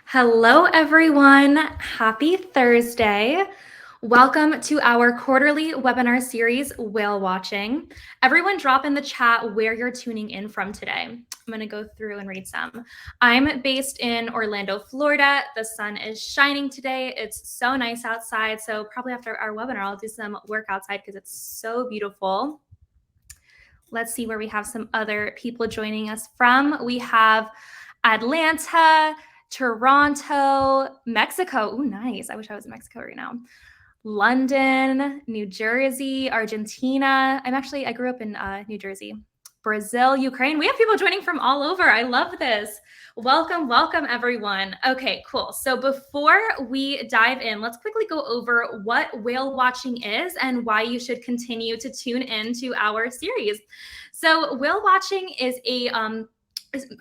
Hello, everyone. Happy Thursday. Welcome to our quarterly webinar series, Whale Watching. Everyone drop in the chat where you're tuning in from today. I'm going to go through and read some. I'm based in Orlando, Florida. The sun is shining today. It's so nice outside. So probably after our webinar, I'll do some work outside because it's so beautiful. Let's see where we have some other people joining us from. We have Atlanta, Toronto, Mexico. Ooh, nice. I wish I was in Mexico right now. London, New Jersey, Argentina. I grew up in New Jersey. Brazil, Ukraine. We have people joining from all over. I love this. Welcome, welcome, everyone. Okay, cool. So before we dive in, let's quickly go over what whale watching is and why you should continue to tune into our series. So whale watching is a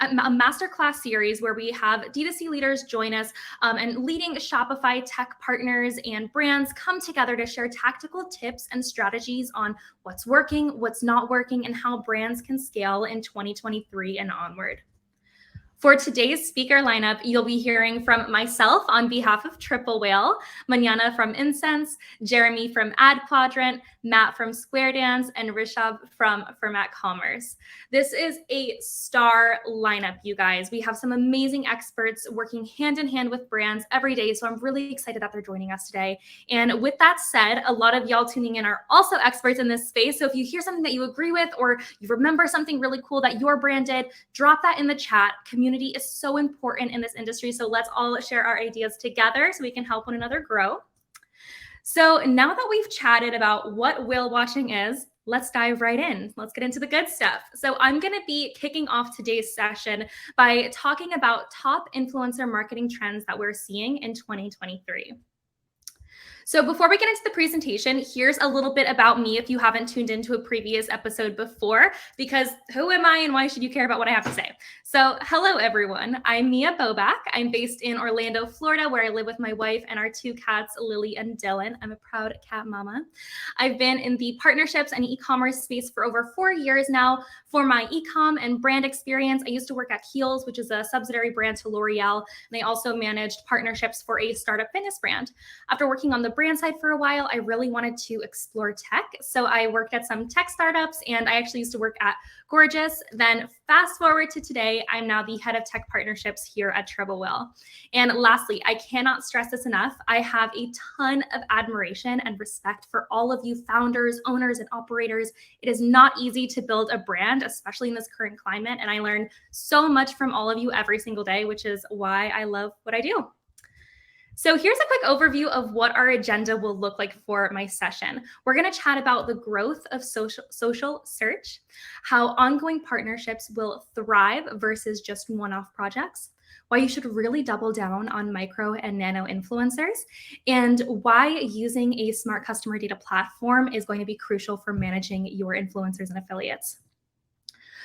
masterclass series where we have D2C leaders join us and leading Shopify tech partners and brands come together to share tactical tips and strategies on what's working, what's not working, and how brands can scale in 2023 and onward. For today's speaker lineup, you'll be hearing from myself on behalf of Triple Whale, Manana from Incense, Jeremy from Ad Quadrant, Matt from Square Dance, and Rishabh from Format Commerce. This is a star lineup, you guys. We have some amazing experts working hand in hand with brands every day, so I'm really excited that they're joining us today. And with that said, a lot of y'all tuning in are also experts in this space, so if you hear something that you agree with or you remember something really cool that your brand did, drop that in the chat. Community is so important in this industry, so let's all share our ideas together so we can help one another grow. So now that we've chatted about what whale watching is, let's dive right in. Let's get into the good stuff. So I'm going to be kicking off today's session by talking about top influencer marketing trends that we're seeing in 2023. So before we get into the presentation, here's a little bit about me if you haven't tuned into a previous episode before, because who am I and why should you care about what I have to say? So hello, everyone. I'm Mia Bobak. I'm based in Orlando, Florida, where I live with my wife and our two cats, Lily and Dylan. I'm a proud cat mama. I've been in the partnerships and e-commerce space for over 4 years now. For my e-com and brand experience, I used to work at Heels, which is a subsidiary brand to L'Oreal, and I also managed partnerships for a startup fitness brand. After working on the brand side for a while, I really wanted to explore tech. So I worked at some tech startups, and I actually used to work at Gorgeous. Then fast forward to today, I'm now the head of tech partnerships here at Triple Whale. And lastly, I cannot stress this enough. I have a ton of admiration and respect for all of you founders, owners, and operators. It is not easy to build a brand, especially in this current climate. And I learn so much from all of you every single day, which is why I love what I do. So here's a quick overview of what our agenda will look like for my session. We're going to chat about the growth of social search, how ongoing partnerships will thrive versus just one-off projects, why you should really double down on micro and nano influencers, and why using a smart customer data platform is going to be crucial for managing your influencers and affiliates.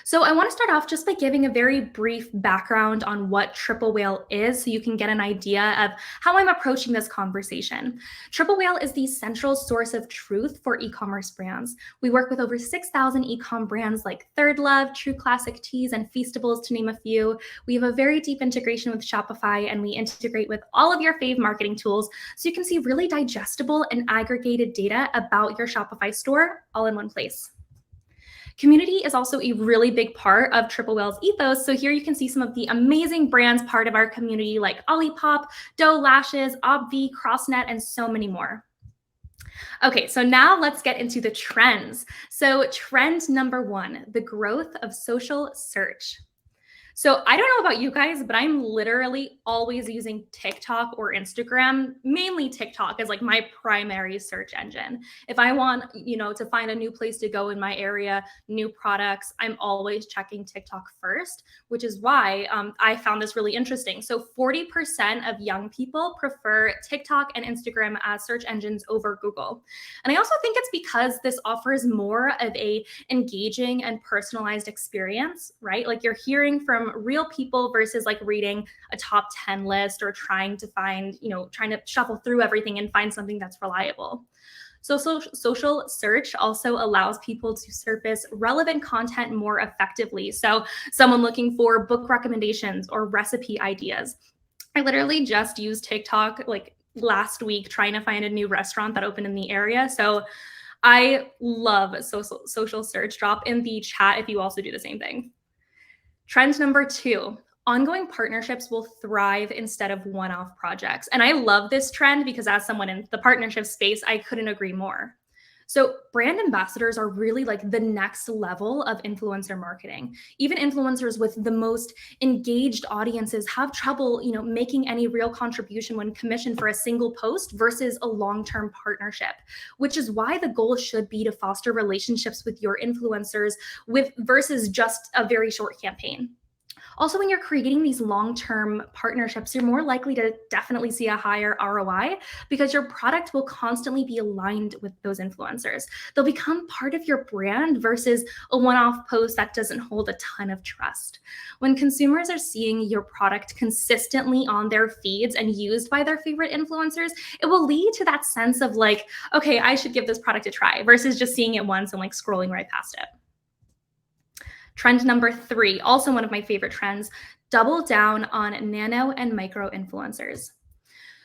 So I want to start off just by giving a very brief background on what Triple Whale is so you can get an idea of how I'm approaching this conversation. Triple Whale is the central source of truth for e-commerce brands. We work with over 6,000 e-com brands like Third Love, True Classic Teas, and Feastables, to name a few. We have a very deep integration with Shopify, and we integrate with all of your fave marketing tools so you can see really digestible and aggregated data about your Shopify store all in one place. Community is also a really big part of Triple Whale's ethos. So here you can see some of the amazing brands part of our community like Olipop, Doe Lashes, Obvi, CrossNet, and so many more. Okay, so now let's get into the trends. So trend number 1, the growth of social search. So I don't know about you guys, but I'm literally always using TikTok or Instagram, mainly TikTok as like my primary search engine. If I want, to find a new place to go in my area, new products, I'm always checking TikTok first, which is why I found this really interesting. So 40% of young people prefer TikTok and Instagram as search engines over Google. And I also think it's because this offers more of a engaging and personalized experience, right? Like you're hearing from real people versus like reading a top 10 list or trying to find, trying to shuffle through everything and find something that's reliable. So social search also allows people to surface relevant content more effectively. So someone looking for book recommendations or recipe ideas. I literally just used TikTok like last week trying to find a new restaurant that opened in the area. So I love social search. Drop in the chat if you also do the same thing. Trend number 2, ongoing partnerships will thrive instead of one-off projects. And I love this trend because as someone in the partnership space, I couldn't agree more. So brand ambassadors are really like the next level of influencer marketing. Even influencers with the most engaged audiences have trouble, making any real contribution when commissioned for a single post versus a long-term partnership, which is why the goal should be to foster relationships with your influencers versus just a very short campaign. Also, when you're creating these long-term partnerships, you're more likely to definitely see a higher ROI because your product will constantly be aligned with those influencers. They'll become part of your brand versus a one-off post that doesn't hold a ton of trust. When consumers are seeing your product consistently on their feeds and used by their favorite influencers, it will lead to that sense of like, okay, I should give this product a try versus just seeing it once and like scrolling right past it. Trend number 3, also one of my favorite trends, double down on nano and micro influencers.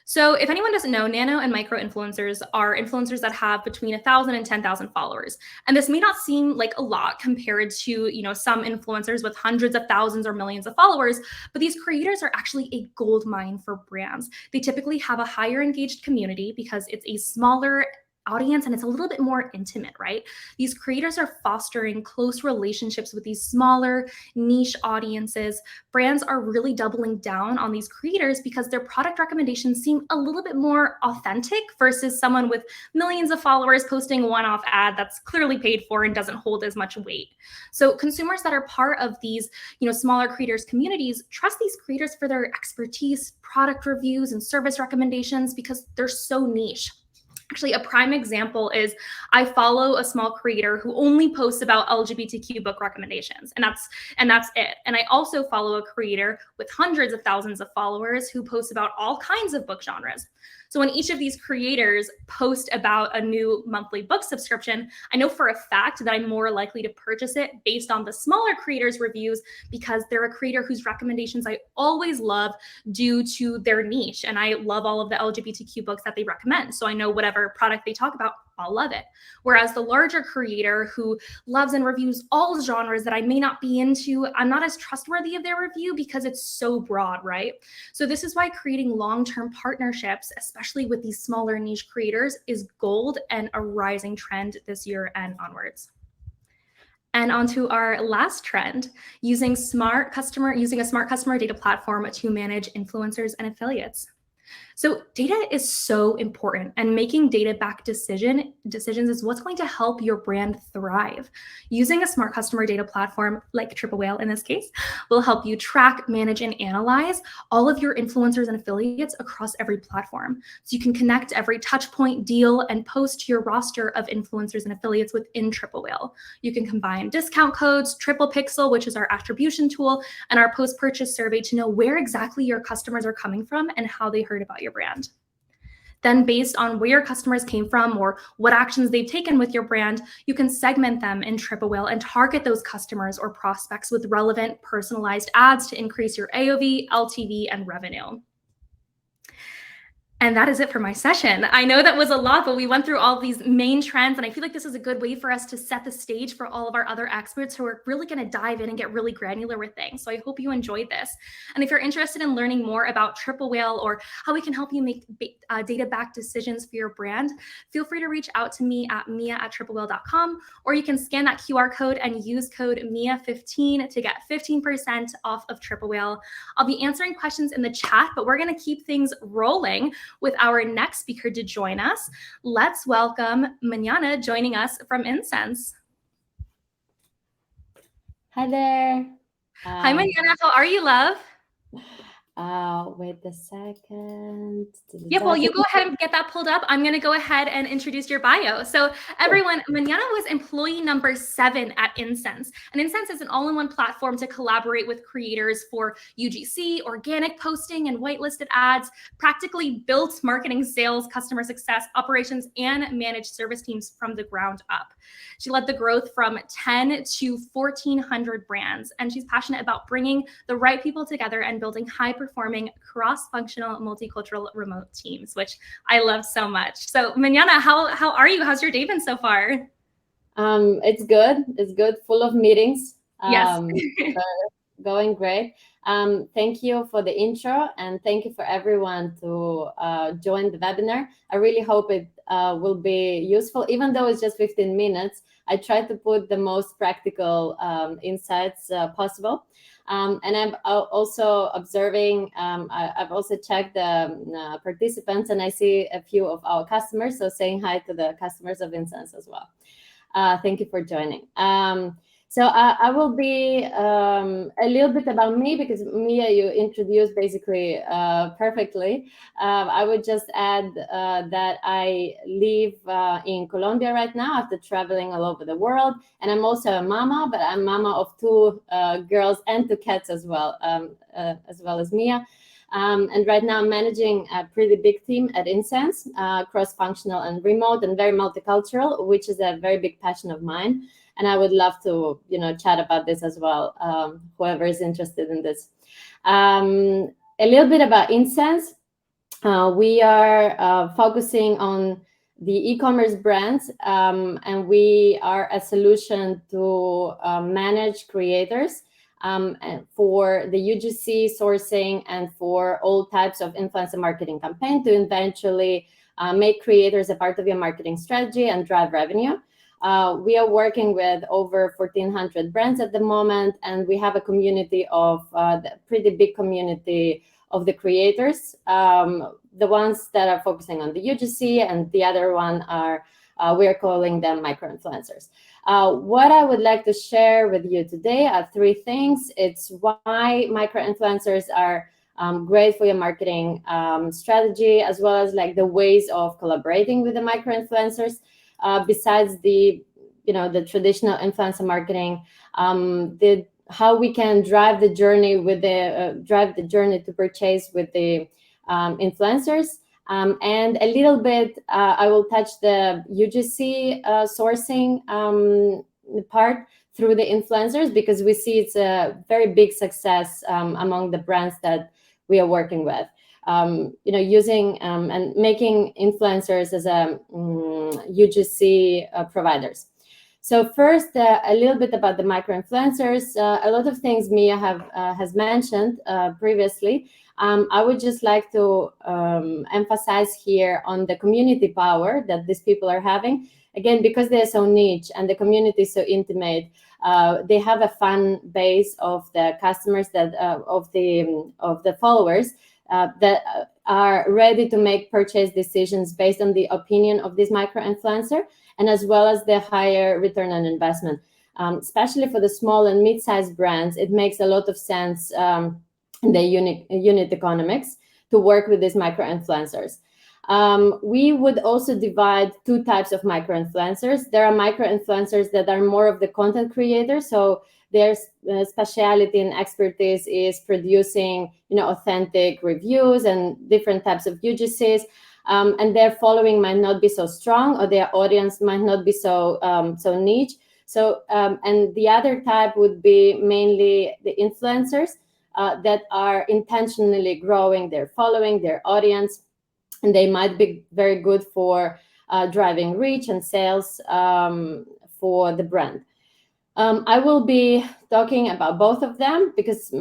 So if anyone doesn't know, nano and micro influencers are influencers that have between 1,000 and 10,000 followers. And this may not seem like a lot compared to, some influencers with hundreds of thousands or millions of followers, but these creators are actually a gold mine for brands. They typically have a higher engaged community because it's a smaller audience and it's a little bit more intimate, right? These creators are fostering close relationships with these smaller niche audiences. Brands are really doubling down on these creators because their product recommendations seem a little bit more authentic versus someone with millions of followers posting a one-off ad that's clearly paid for and doesn't hold as much weight. So consumers that are part of these, smaller creators communities trust these creators for their expertise, product reviews, and service recommendations because they're so niche. Actually, a prime example is I follow a small creator who only posts about LGBTQ book recommendations, and that's it. And I also follow a creator with hundreds of thousands of followers who posts about all kinds of book genres. So when each of these creators post about a new monthly book subscription, I know for a fact that I'm more likely to purchase it based on the smaller creators' reviews because they're a creator whose recommendations I always love due to their niche. And I love all of the LGBTQ books that they recommend. So I know whatever product they talk about, I'll love it. Whereas the larger creator who loves and reviews all genres that I may not be into, I'm not as trustworthy of their review because it's so broad, right? So this is why creating long-term partnerships, especially with these smaller niche creators, is gold and a rising trend this year and onwards. And onto our last trend, using a smart customer data platform to manage influencers and affiliates. So data is so important, and making data-backed decisions is what's going to help your brand thrive. Using a smart customer data platform like Triple Whale in this case will help you track, manage, and analyze all of your influencers and affiliates across every platform. So you can connect every touch point, deal, and post to your roster of influencers and affiliates within Triple Whale. You can combine discount codes, Triple Pixel, which is our attribution tool, and our post-purchase survey to know where exactly your customers are coming from and how they heard about your brand. Then based on where your customers came from or what actions they've taken with your brand, you can segment them in Triple Whale and target those customers or prospects with relevant personalized ads to increase your AOV, LTV, and revenue. And that is it for my session. I know that was a lot, but we went through all these main trends, and I feel like this is a good way for us to set the stage for all of our other experts who are really going to dive in and get really granular with things. So I hope you enjoyed this. And if you're interested in learning more about Triple Whale or how we can help you make data-backed decisions for your brand, feel free to reach out to me at mia@triplewhale.com, or you can scan that QR code and use code MIA15 to get 15% off of Triple Whale. I'll be answering questions in the chat, but we're going to keep things rolling with our next speaker to join us. Let's welcome Manana joining us from Incense. Hi there. Hi, Manana. How are you, love? Wait a second. Yeah, well, you go ahead and get that pulled up. I'm going to go ahead and introduce your bio. So everyone, Manana was employee number 7 at Incense. And Incense is an all-in-one platform to collaborate with creators for UGC, organic posting, and whitelisted ads, practically built marketing, sales, customer success, operations, and managed service teams from the ground up. She led the growth from 10 to 1,400 brands, and she's passionate about bringing the right people together and building high performing cross-functional multicultural remote teams, which I love so much. So Manana, how are you? How's your day been so far? It's good. It's good. Full of meetings. Yes. Going great. Thank you for the intro, and thank you for everyone to join the webinar. I really hope it will be useful, even though it's just 15 minutes. I try to put the most practical insights possible. And I'm also observing, I've also checked the participants, and I see a few of our customers. So saying hi to the customers of Incense as well. Thank you for joining. So I will be a little bit about me, because Mia, you introduced basically perfectly. I would just add that I live in Colombia right now after traveling all over the world. And I'm also a mama, but I'm mama of two girls and two cats as well as Mia. And right now I'm managing a pretty big team at Incense, cross-functional and remote and very multicultural, which is a very big passion of mine. And I would love to, chat about this as well, whoever is interested in this. A little bit about Incense. We are focusing on the e-commerce brands, and we are a solution to manage creators for the UGC sourcing and for all types of influencer marketing campaign to eventually make creators a part of your marketing strategy and drive revenue. We are working with over 1,400 brands at the moment, and we have a community of pretty big community of the creators. The ones that are focusing on the UGC, and the other one are we are calling them micro-influencers. What I would like to share with you today are three things. It's why micro-influencers are great for your marketing strategy, as well as like the ways of collaborating with the micro-influencers. Besides the traditional influencer marketing, how we can drive the journey to purchase with the influencers, and a little bit I will touch the UGC sourcing part through the influencers, because we see it's a very big success among the brands that we are working with. Using and making influencers as a UGC providers. So first, a little bit about the micro-influencers. A lot of things Mia has mentioned previously. I would just like to emphasize here on the community power that these people are having. Again, because they're so niche and the community is so intimate, they have a fan base of the customers of the followers that are ready to make purchase decisions based on the opinion of this micro-influencer, and as well as the higher return on investment. Especially for the small and mid-sized brands, it makes a lot of sense in the unit economics to work with these micro-influencers. We would also divide two types of micro-influencers. There are micro-influencers that are more of the content creators, so their speciality and expertise is producing, authentic reviews and different types of UGCs, and their following might not be so strong, or their audience might not be so niche. So, and the other type would be mainly the influencers that are intentionally growing their following, their audience, and they might be very good for driving reach and sales for the brand. I will be talking about both of them, because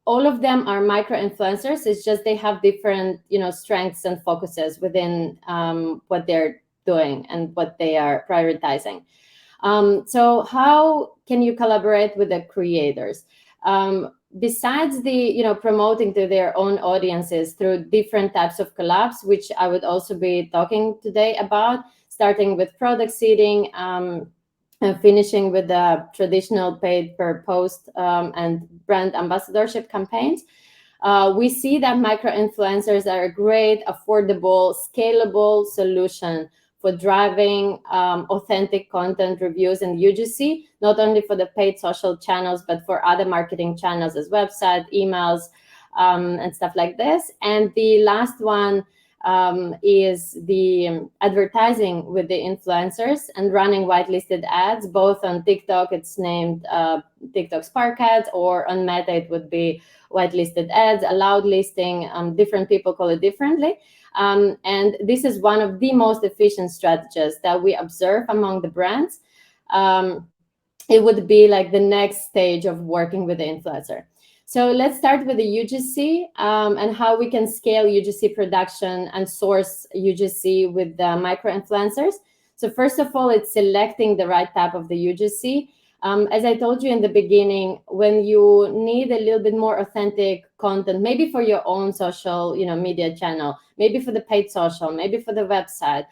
all of them are micro-influencers. It's just they have different, strengths and focuses within what they're doing and what they are prioritizing. So how can you collaborate with the creators? Besides the, promoting to their own audiences through different types of collabs, which I would also be talking today about, starting with product seeding, and finishing with the traditional paid per post and brand ambassadorship campaigns. We see that micro-influencers are a great, affordable, scalable solution for driving authentic content reviews and UGC, not only for the paid social channels, but for other marketing channels as website, emails, and stuff like this. And the last one is the advertising with the influencers and running whitelisted ads, both on TikTok, it's named TikTok Spark Ads, or on Meta, it would be whitelisted ads, allowed listing. Different people call it differently. And this is one of the most efficient strategies that we observe among the brands. It would be like the next stage of working with the influencer. So let's start with the UGC and how we can scale UGC production and source UGC with the micro influencers. So first of all, it's selecting the right type of the UGC. As I told you in the beginning, when you need a little bit more authentic content, maybe for your own social, media channel, maybe for the paid social, maybe for the website.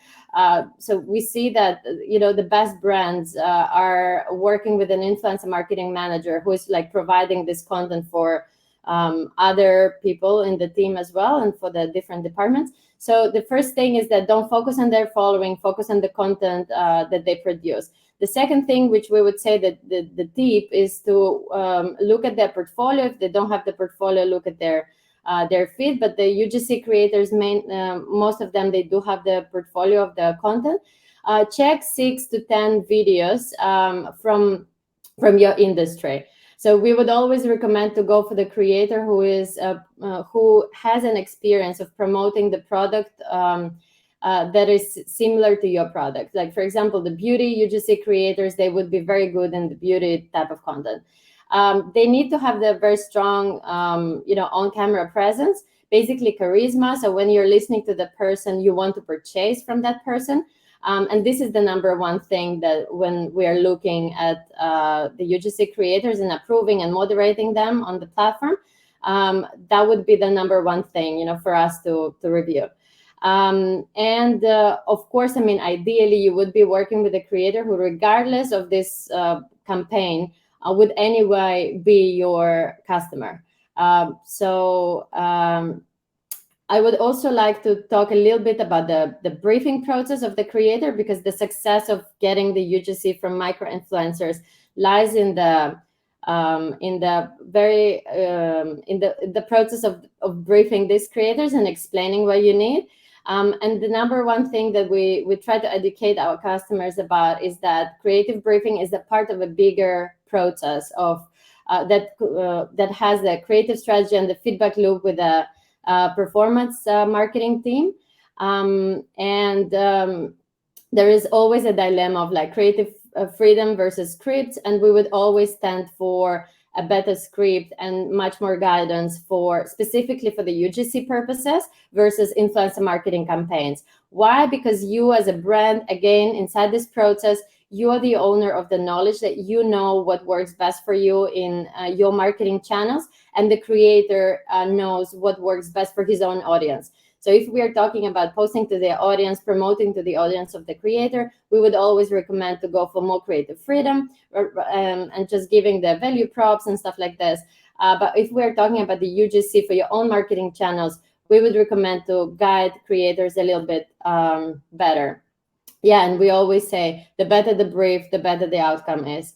So we see that, the best brands are working with an influencer marketing manager who is like providing this content for other people in the team as well, and for the different departments. So the first thing is that don't focus on their following, focus on the content that they produce. The second thing, which we would say that the tip is to look at their portfolio. If they don't have the portfolio, look at their feed. But the UGC creators, most of them, they do have the portfolio of the content. Check 6 to 10 videos from your industry. So we would always recommend to go for the creator who has an experience of promoting the product that is similar to your product. Like, for example, the beauty UGC creators, they would be very good in the beauty type of content. They need to have the very strong, on-camera presence, basically charisma. So when you're listening to the person, you want to purchase from that person. And this is the number one thing that when we are looking at the UGC creators and approving and moderating them on the platform, that would be the number one thing, for us to review. Of course, ideally, you would be working with a creator who, regardless of this campaign, would anyway be your customer. I would also like to talk a little bit about the briefing process of the creator, because the success of getting the UGC from micro influencers lies in the process of briefing these creators and explaining what you need. And the number one thing that we try to educate our customers about is that creative briefing is a part of a bigger process of that has the creative strategy and the feedback loop with a performance marketing team. There is always a dilemma of like creative freedom versus scripts, and we would always stand for a better script and much more guidance specifically for the UGC purposes versus influencer marketing campaigns. Why? Because you as a brand, again, inside this process, you are the owner of the knowledge, that you know what works best for you in your marketing channels, and the creator knows what works best for his own audience. So if we are talking about posting to the audience, promoting to the audience of the creator, we would always recommend to go for more creative freedom and just giving the value props and stuff like this. But if we're talking about the UGC for your own marketing channels, we would recommend to guide creators a little bit better. Yeah, and we always say the better the brief, the better the outcome is.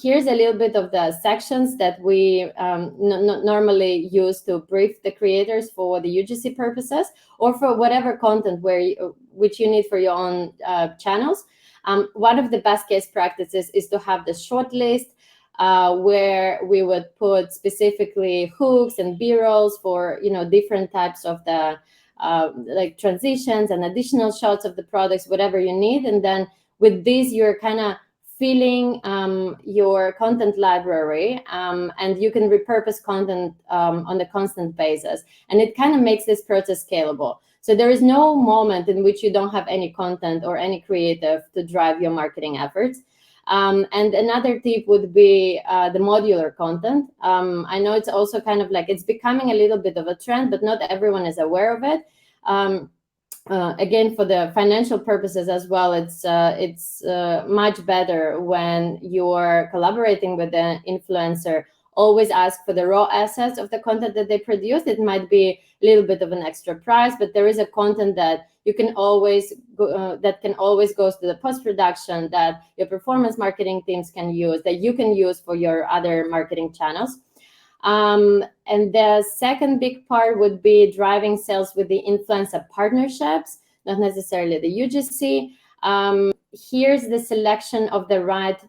Here's a little bit of the sections that we normally use to brief the creators for the UGC purposes, or for whatever content which you need for your own channels. One of the best case practices is to have the short list where we would put specifically hooks and B-rolls for different types of the like transitions and additional shots of the products, whatever you need. And then with this, you're kind of filling your content library, and you can repurpose content on a constant basis. And it kind of makes this process scalable. So there is no moment in which you don't have any content or any creative to drive your marketing efforts. And another tip would be the modular content. I know it's also kind of like, it's becoming a little bit of a trend, but not everyone is aware of it. Again, for the financial purposes as well, it's much better when you're collaborating with an influencer. Always ask for the raw assets of the content that they produce. It might be a little bit of an extra price, but there is a content that you can always go to the post-production, that your performance marketing teams can use, that you can use for your other marketing channels. And the second big part would be driving sales with the influencer partnerships, not necessarily the UGC. Here's the selection of the right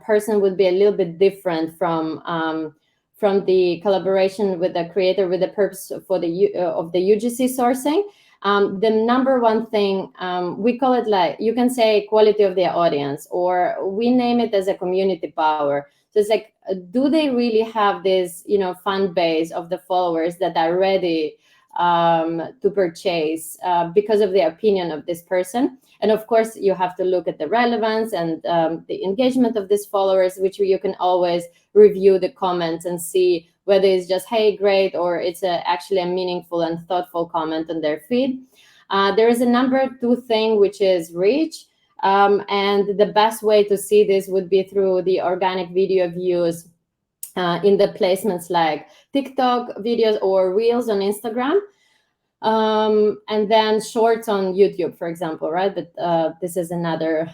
person would be a little bit different from the collaboration with the creator with the purpose for the of the UGC sourcing. The number one thing, we call it, like, you can say quality of the audience, or we name it as a community power. So it's like, do they really have this, fan base of the followers that are ready to purchase because of the opinion of this person? And of course, you have to look at the relevance and the engagement of these followers, which you can always review the comments and see whether it's just, hey, great, or it's actually a meaningful and thoughtful comment on their feed. There is a number two thing, which is reach. And the best way to see this would be through the organic video views in the placements like TikTok videos or Reels on Instagram. And then shorts on YouTube, for example, right? But this is another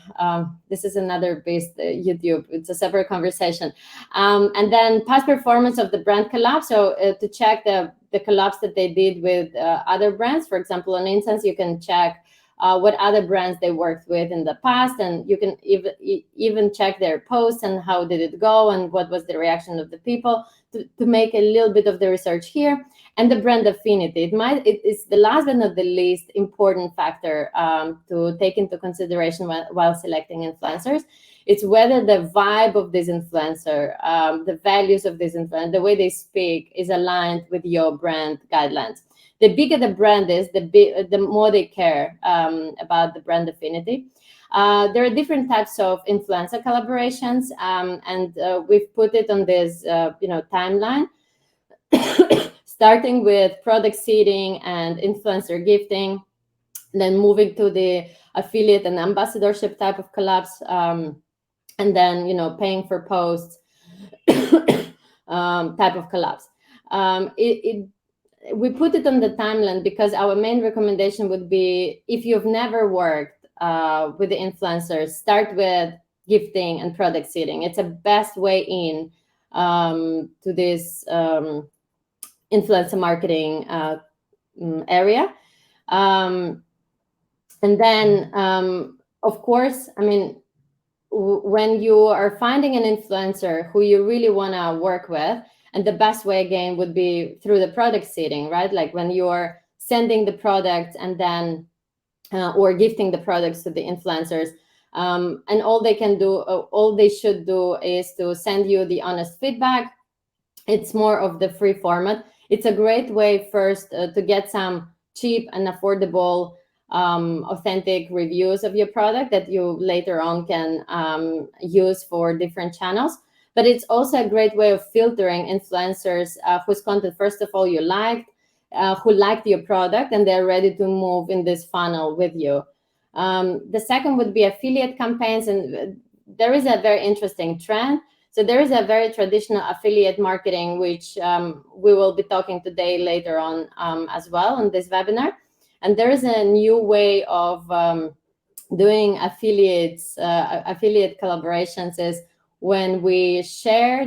based YouTube. It's a separate conversation. And then past performance of the brand collab. So to check the collabs that they did with other brands. For example, on Instance, you can check what other brands they worked with in the past, and you can even check their posts and how did it go and what was the reaction of the people to make a little bit of the research here. And the brand affinity, it's the last but not the least important factor to take into consideration while selecting influencers. It's whether the vibe of this influencer, the values of this influencer, the way they speak is aligned with your brand guidelines. The bigger the brand is, the more they care about the brand affinity. There are different types of influencer collaborations, and we've put it on this timeline, starting with product seeding and influencer gifting, then moving to the affiliate and ambassadorship type of collabs, and then paying for posts type of collabs. We put it on the timeline because our main recommendation would be, if you've never worked with the influencers, start with gifting and product seeding. It's a best way in to this influencer marketing area. And then, of course, when you are finding an influencer who you really want to work with, and the best way, again, would be through the product seeding, right? Like when you're sending the products and then, or gifting the products to the influencers, and all they should do is to send you the honest feedback. It's more of the free format. It's a great way first to get some cheap and affordable, authentic reviews of your product that you later on can use for different channels. But it's also a great way of filtering influencers whose content, first of all, you liked, who liked your product, and they're ready to move in this funnel with you. The second would be affiliate campaigns, and there is a very interesting trend. So there is a very traditional affiliate marketing, which we will be talking today later on as well on this webinar. And there is a new way of doing affiliate collaborations is when we share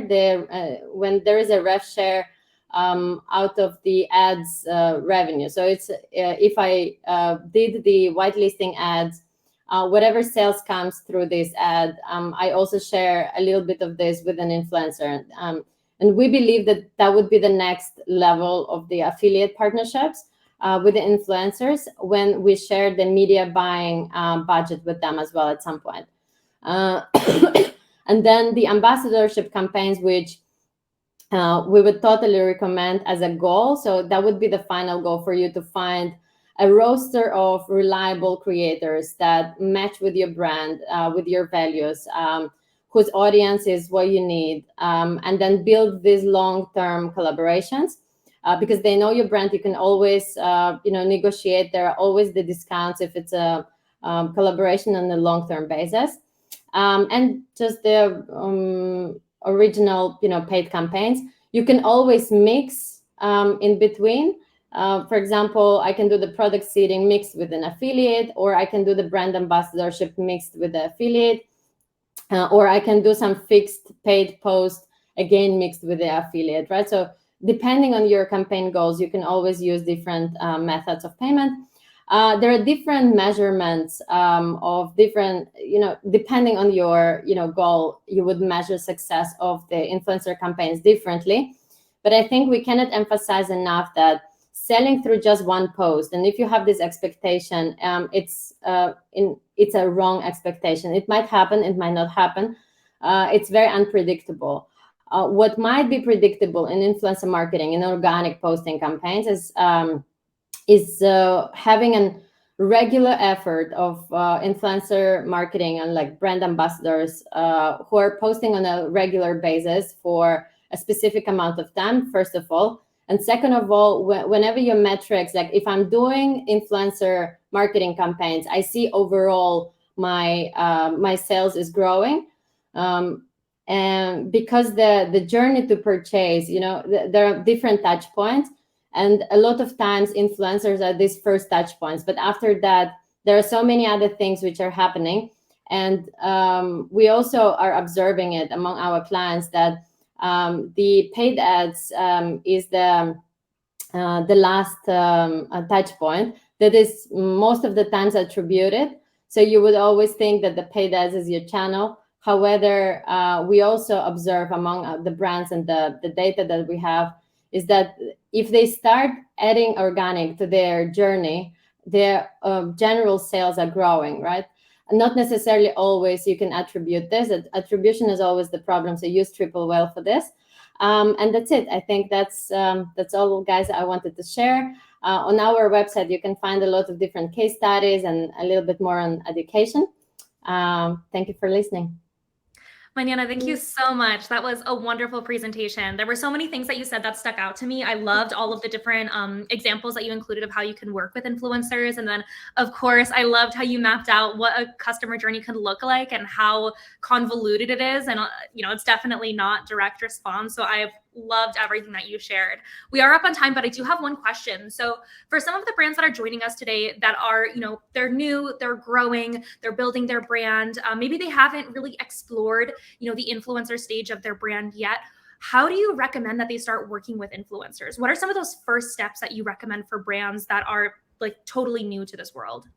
when there is a rev share out of the ads revenue. So it's if I did the whitelisting ads, whatever sales comes through this ad, I also share a little bit of this with an influencer. And we believe that would be the next level of the affiliate partnerships with the influencers, when we share the media buying budget with them as well at some point. And then the ambassadorship campaigns, which we would totally recommend as a goal. So that would be the final goal for you, to find a roster of reliable creators that match with your brand, with your values, whose audience is what you need, and then build these long-term collaborations because they know your brand. You can always, negotiate. There are always the discounts if it's a collaboration on a long-term basis, and just the original, paid campaigns. You can always mix in between. For example, I can do the product seeding mixed with an affiliate, or I can do the brand ambassadorship mixed with the affiliate, or I can do some fixed paid post again mixed with the affiliate, right? So depending on your campaign goals, you can always use different methods of payment. There are different measurements of different, depending on your, goal, you would measure success of the influencer campaigns differently. But I think we cannot emphasize enough that selling through just one post, and if you have this expectation, it's a wrong expectation. It might happen, it might not happen. It's very unpredictable. What might be predictable in influencer marketing, in organic posting campaigns, is having a regular effort of influencer marketing and like brand ambassadors who are posting on a regular basis for a specific amount of time, first of all. And second of all, whenever your metrics, like if I'm doing influencer marketing campaigns, I see overall my sales is growing. And because the journey to purchase, there are different touch points. And a lot of times influencers are these first touch points. But after that, there are so many other things which are happening. And we also are observing it among our clients that the paid ads is the last touch point that is most of the times attributed. So you would always think that the paid ads is your channel. However, we also observe among the brands and the data that we have is that if they start adding organic to their journey, their general sales are growing, right? Not necessarily always you can attribute this. Attribution is always the problem. So use Triple Whale for this. And that's it. I think that's all, guys, I wanted to share. On our website, you can find a lot of different case studies and a little bit more on education. Thank you for listening. Mariana, thank you so much. That was a wonderful presentation. There were so many things that you said that stuck out to me. I loved all of the different examples that you included of how you can work with influencers. And then, of course, I loved how you mapped out what a customer journey could look like and how convoluted it is. And, it's definitely not direct response. So I've loved everything that you shared. We are up on time, but I do have one question. So for some of the brands that are joining us today that are, they're new, they're growing, they're building their brand. Maybe they haven't really explored, the influencer stage of their brand yet. How do you recommend that they start working with influencers? What are some of those first steps that you recommend for brands that are like totally new to this world?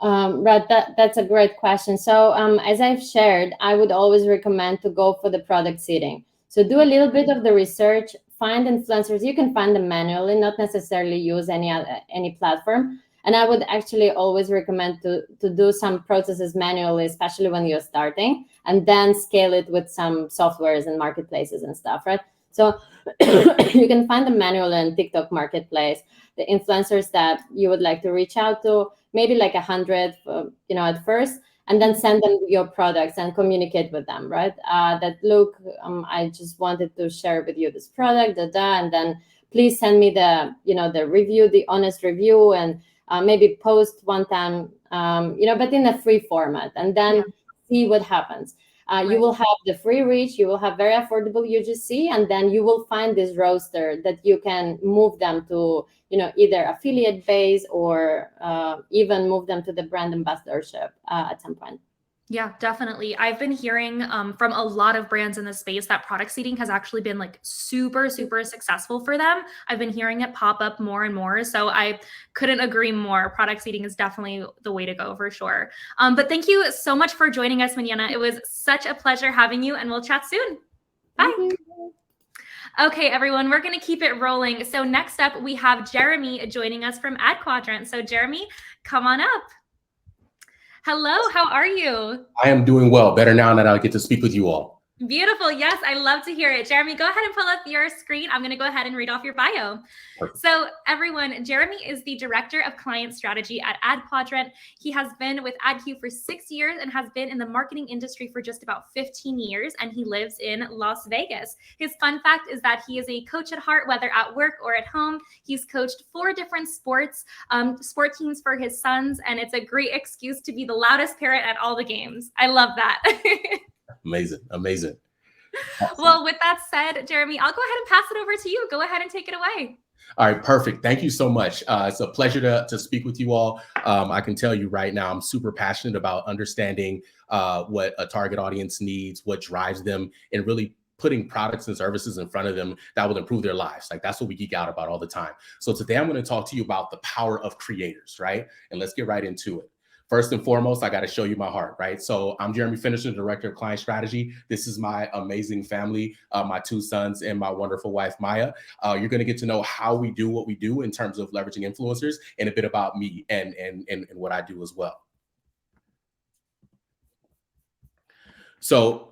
Right, that's a great question. So as I've shared, I would always recommend to go for the product seeding. So do a little bit of the research, find influencers. You can find them manually, not necessarily use any platform. And I would actually always recommend to do some processes manually, especially when you're starting, and then scale it with some softwares and marketplaces and stuff, right? So you can find them manually on TikTok marketplace, the influencers that you would like to reach out to, maybe like 100, at first, and then send them your products and communicate with them, right? That look, I just wanted to share with you this product, and then please send me the review, the honest review, and maybe post one time, but in a free format, and then see what happens. You will have the free reach, you will have very affordable UGC, and then you will find this roster that you can move them to, either affiliate base or even move them to the brand ambassadorship at some point. Yeah, definitely. I've been hearing from a lot of brands in the space that product seeding has actually been like super, super successful for them. I've been hearing it pop up more and more. So I couldn't agree more. Product seeding is definitely the way to go for sure. But thank you so much for joining us, Mariana. It was such a pleasure having you, and we'll chat soon. Bye. Okay, everyone, we're going to keep it rolling. So next up, we have Jeremy joining us from Ad Quadrant. So Jeremy, come on up. Hello, how are you? I am doing well. Better now that I get to speak with you all. Beautiful. Yes, I love to hear it. Jeremy, go ahead and pull up your screen. I'm going to go ahead and read off your bio. Perfect. So everyone, Jeremy is the Director of Client Strategy at Ad Quadrant. He has been with AdQ for 6 years and has been in the marketing industry for just about 15 years, and he lives in Las Vegas. His fun fact is that he is a coach at heart, whether at work or at home. He's coached 4 different sport teams for his sons, and it's a great excuse to be the loudest parent at all the games. I love that. Amazing. Amazing. Well, with that said, Jeremy, I'll go ahead and pass it over to you. Go ahead and take it away. All right, perfect. Thank you so much. It's a pleasure to speak with you all. I can tell you right now, I'm super passionate about understanding what a target audience needs, what drives them, and really putting products and services in front of them that will improve their lives. Like that's what we geek out about all the time. So today I'm going to talk to you about the power of creators, right? And let's get right into it. First and foremost, I got to show you my heart, right? So I'm Jeremy Finisher, Director of Client Strategy. This is my amazing family, my 2 sons and my wonderful wife, Maya. You're going to get to know how we do what we do in terms of leveraging influencers and a bit about me and what I do as well. So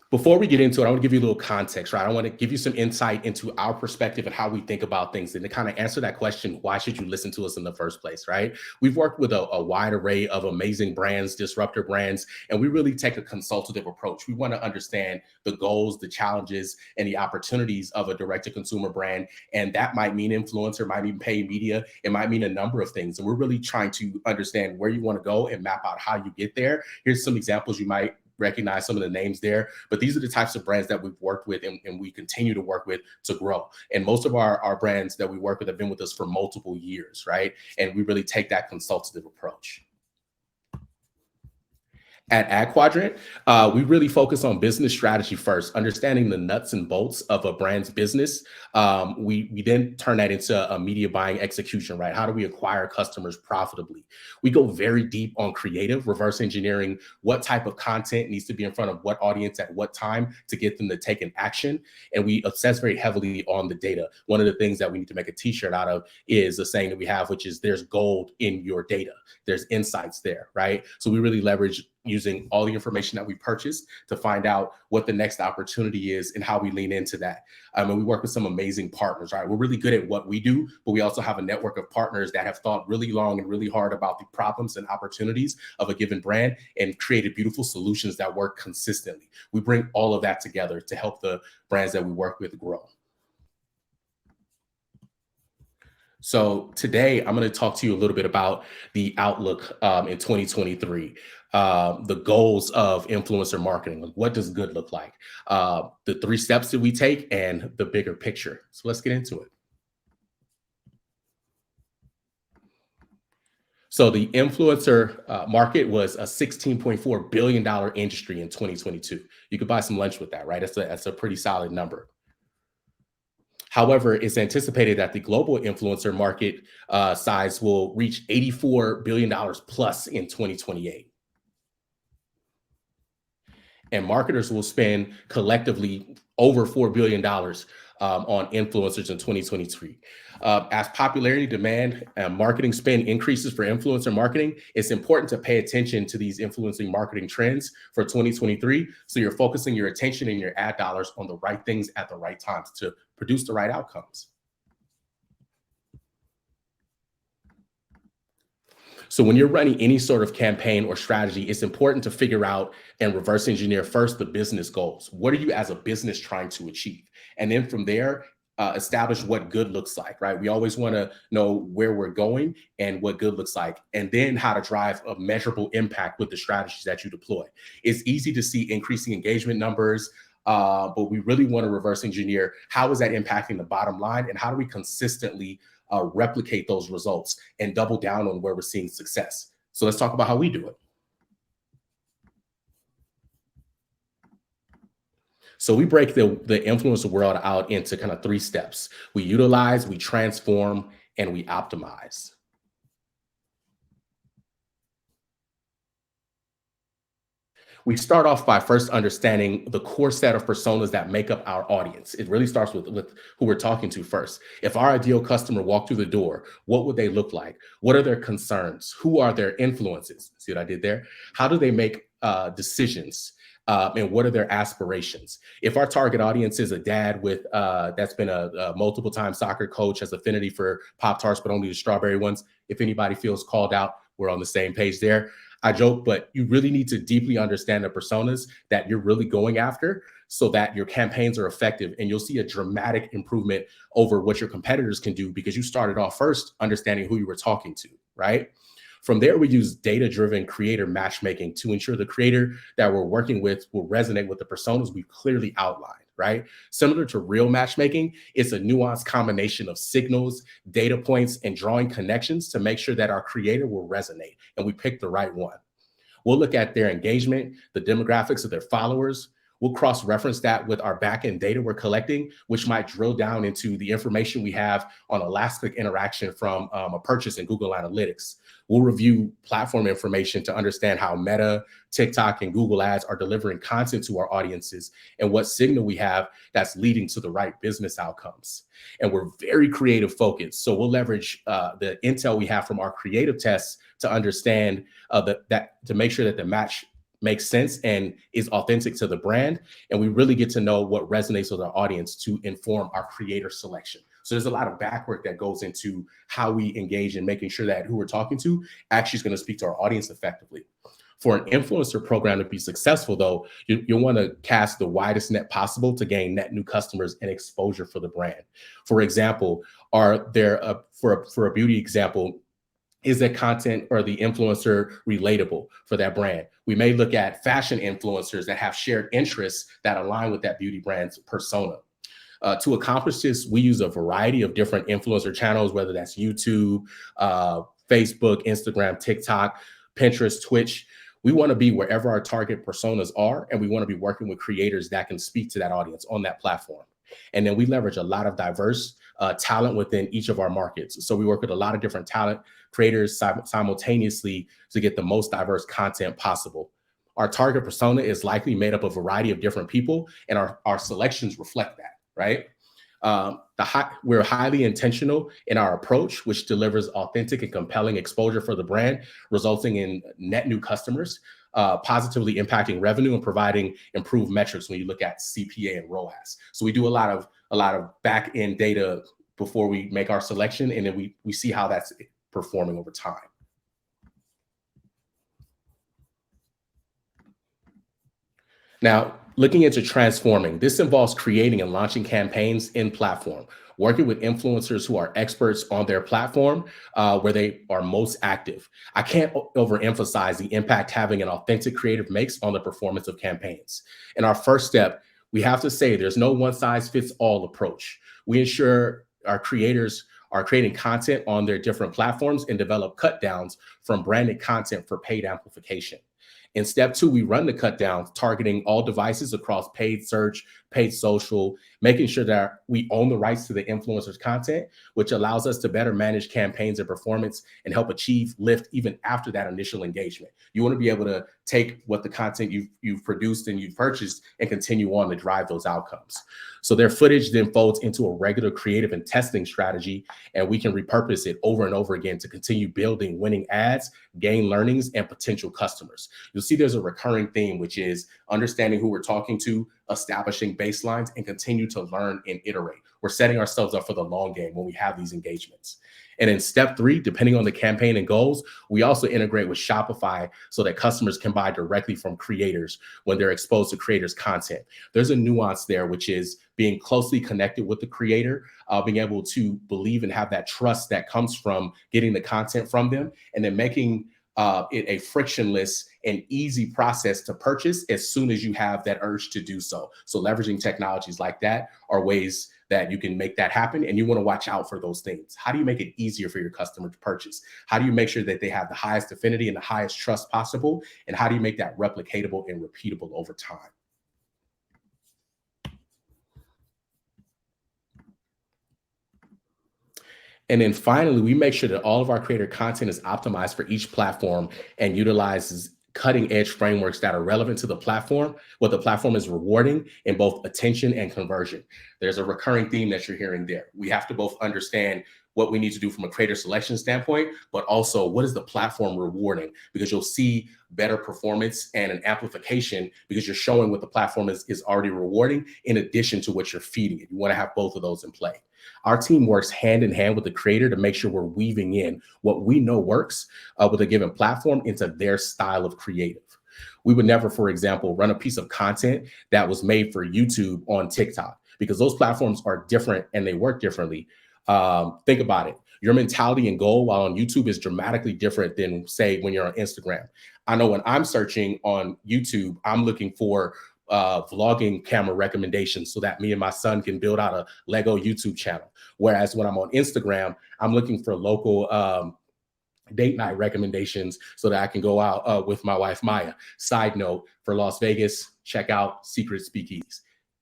before we get into it, I want to give you a little context, right? I want to give you some insight into our perspective and how we think about things and to kind of answer that question, why should you listen to us in the first place, right? We've worked with a wide array of amazing brands, disruptor brands, and we really take a consultative approach. We want to understand the goals, the challenges, and the opportunities of a direct-to-consumer brand. And that might mean influencer, might mean paid media, it might mean a number of things. And we're really trying to understand where you want to go and map out how you get there. Here's some examples. You might recognize some of the names there, but these are the types of brands that we've worked with and we continue to work with to grow. And most of our brands that we work with have been with us for multiple years, right? And we really take that consultative approach. At Ad Quadrant, we really focus on business strategy first, understanding the nuts and bolts of a brand's business. We then turn that into a media buying execution, right? How do we acquire customers profitably? We go very deep on creative, reverse engineering what type of content needs to be in front of what audience at what time to get them to take an action. And we obsess very heavily on the data. One of the things that we need to make a t-shirt out of is a saying that we have, which is there's gold in your data. There's insights there, right? So we really leverage using all the information that we purchased to find out what the next opportunity is and how we lean into that. And we work with some amazing partners, right? We're really good at what we do, but we also have a network of partners that have thought really long and really hard about the problems and opportunities of a given brand and created beautiful solutions that work consistently. We bring all of that together to help the brands that we work with grow. So today I'm going to talk to you a little bit about the outlook in 2023, the goals of influencer marketing. Like what does good look like? The 3 steps that we take and the bigger picture. So let's get into it. So the influencer market was a $16.4 billion industry in 2022. You could buy some lunch with that, right? That's a pretty solid number. However, it's anticipated that the global influencer market size will reach $84 billion plus in 2028. And marketers will spend collectively over $4 billion on influencers in 2023. As popularity, demand, and marketing spend increases for influencer marketing, it's important to pay attention to these influencing marketing trends for 2023. So you're focusing your attention and your ad dollars on the right things at the right times to produce the right outcomes. So when you're running any sort of campaign or strategy, it's important to figure out and reverse engineer first the business goals. What are you as a business trying to achieve? And then from there, establish what good looks like, right? We always want to know where we're going and what good looks like, and then how to drive a measurable impact with the strategies that you deploy. It's easy to see increasing engagement numbers, but we really want to reverse engineer how is that impacting the bottom line and how do we consistently replicate those results and double down on where we're seeing success. So let's talk about how we do it. So we break the influencer world out into kind of 3 steps. We utilize, we transform, and we optimize. We start off by first understanding the core set of personas that make up our audience. It really starts with who we're talking to first. If our ideal customer walked through the door, what would they look like? What are their concerns? Who are their influences? See what I did there? How do they make decisions? And what are their aspirations? If our target audience is a dad with that's been a multiple time soccer coach, has affinity for Pop-Tarts, but only the strawberry ones, if anybody feels called out, we're on the same page there. I joke, but you really need to deeply understand the personas that you're really going after so that your campaigns are effective, and you'll see a dramatic improvement over what your competitors can do because you started off first understanding who you were talking to, right? From there, we use data-driven creator matchmaking to ensure the creator that we're working with will resonate with the personas we've clearly outlined, right? Similar to real matchmaking, it's a nuanced combination of signals, data points, and drawing connections to make sure that our creator will resonate and we pick the right one. We'll look at their engagement, the demographics of their followers, we'll cross-reference that with our backend data we're collecting, which might drill down into the information we have on a last click interaction from a purchase in Google Analytics. We'll review platform information to understand how Meta, TikTok, and Google Ads are delivering content to our audiences and what signal we have that's leading to the right business outcomes. And we're very creative focused. So we'll leverage the intel we have from our creative tests to understand that to make sure that the match makes sense and is authentic to the brand. And we really get to know what resonates with our audience to inform our creator selection. So there's a lot of back work that goes into how we engage in making sure that who we're talking to actually is going to speak to our audience effectively. For an influencer program to be successful, though, you'll want to cast the widest net possible to gain net new customers and exposure for the brand. For example, for a beauty example, is the content or the influencer relatable for that brand? We may look at fashion influencers that have shared interests that align with that beauty brand's persona. To accomplish this, we use a variety of different influencer channels, whether that's YouTube, Facebook, Instagram, TikTok, Pinterest, Twitch. We want to be wherever our target personas are, and we want to be working with creators that can speak to that audience on that platform. And then we leverage a lot of diverse talent within each of our markets. So we work with a lot of different talent creators simultaneously to get the most diverse content possible. Our target persona is likely made up of a variety of different people, and our selections reflect that, right? We're highly intentional in our approach, which delivers authentic and compelling exposure for the brand, resulting in net new customers, positively impacting revenue and providing improved metrics when you look at CPA and ROAS. So we do a lot of back end data before we make our selection, and then we see how that's performing over time. Now, looking into transforming, this involves creating and launching campaigns in platform, working with influencers who are experts on their platform where they are most active. I can't overemphasize the impact having an authentic creative makes on the performance of campaigns. In our first step, we have to say there's no one size fits all approach. We ensure our creators are creating content on their different platforms and develop cut downs from branded content for paid amplification. In step 2, we run the cut downs, targeting all devices across paid search, paid social, making sure that we own the rights to the influencer's content, which allows us to better manage campaigns and performance and help achieve lift even after that initial engagement. You want to be able to take what the content you've produced and you've purchased and continue on to drive those outcomes. So their footage then folds into a regular creative and testing strategy, and we can repurpose it over and over again to continue building winning ads, gain learnings, and potential customers. You'll see there's a recurring theme, which is understanding who we're talking to, establishing baselines, and continue to learn and iterate. We're setting ourselves up for the long game when we have these engagements. And in step 3, depending on the campaign and goals, we also integrate with Shopify so that customers can buy directly from creators when they're exposed to creators' content. There's a nuance there, which is being closely connected with the creator, being able to believe and have that trust that comes from getting the content from them, and then making it a frictionless and easy process to purchase as soon as you have that urge to do so. So leveraging technologies like that are ways that you can make that happen, and you want to watch out for those things. How do you make it easier for your customer to purchase? How do you make sure that they have the highest affinity and the highest trust possible? And how do you make that replicatable and repeatable over time? And then finally, we make sure that all of our creator content is optimized for each platform and utilizes cutting edge frameworks that are relevant to the platform, what the platform is rewarding in both attention and conversion. There's a recurring theme that you're hearing there. We have to both understand what we need to do from a creator selection standpoint, but also what is the platform rewarding? Because you'll see better performance and an amplification because you're showing what the platform is already rewarding in addition to what you're feeding it. You want to have both of those in play. Our team works hand in hand with the creator to make sure we're weaving in what we know works with a given platform into their style of creative. We would never, for example, run a piece of content that was made for YouTube on TikTok because those platforms are different and they work differently. Think about it. Your mentality and goal while on YouTube is dramatically different than, say, when you're on Instagram. I know when I'm searching on YouTube, I'm looking for vlogging camera recommendations so that me and my son can build out a Lego YouTube channel. Whereas when I'm on Instagram, I'm looking for local date night recommendations so that I can go out with my wife, Maya. Side note, for Las Vegas, check out Secret Speakeasies.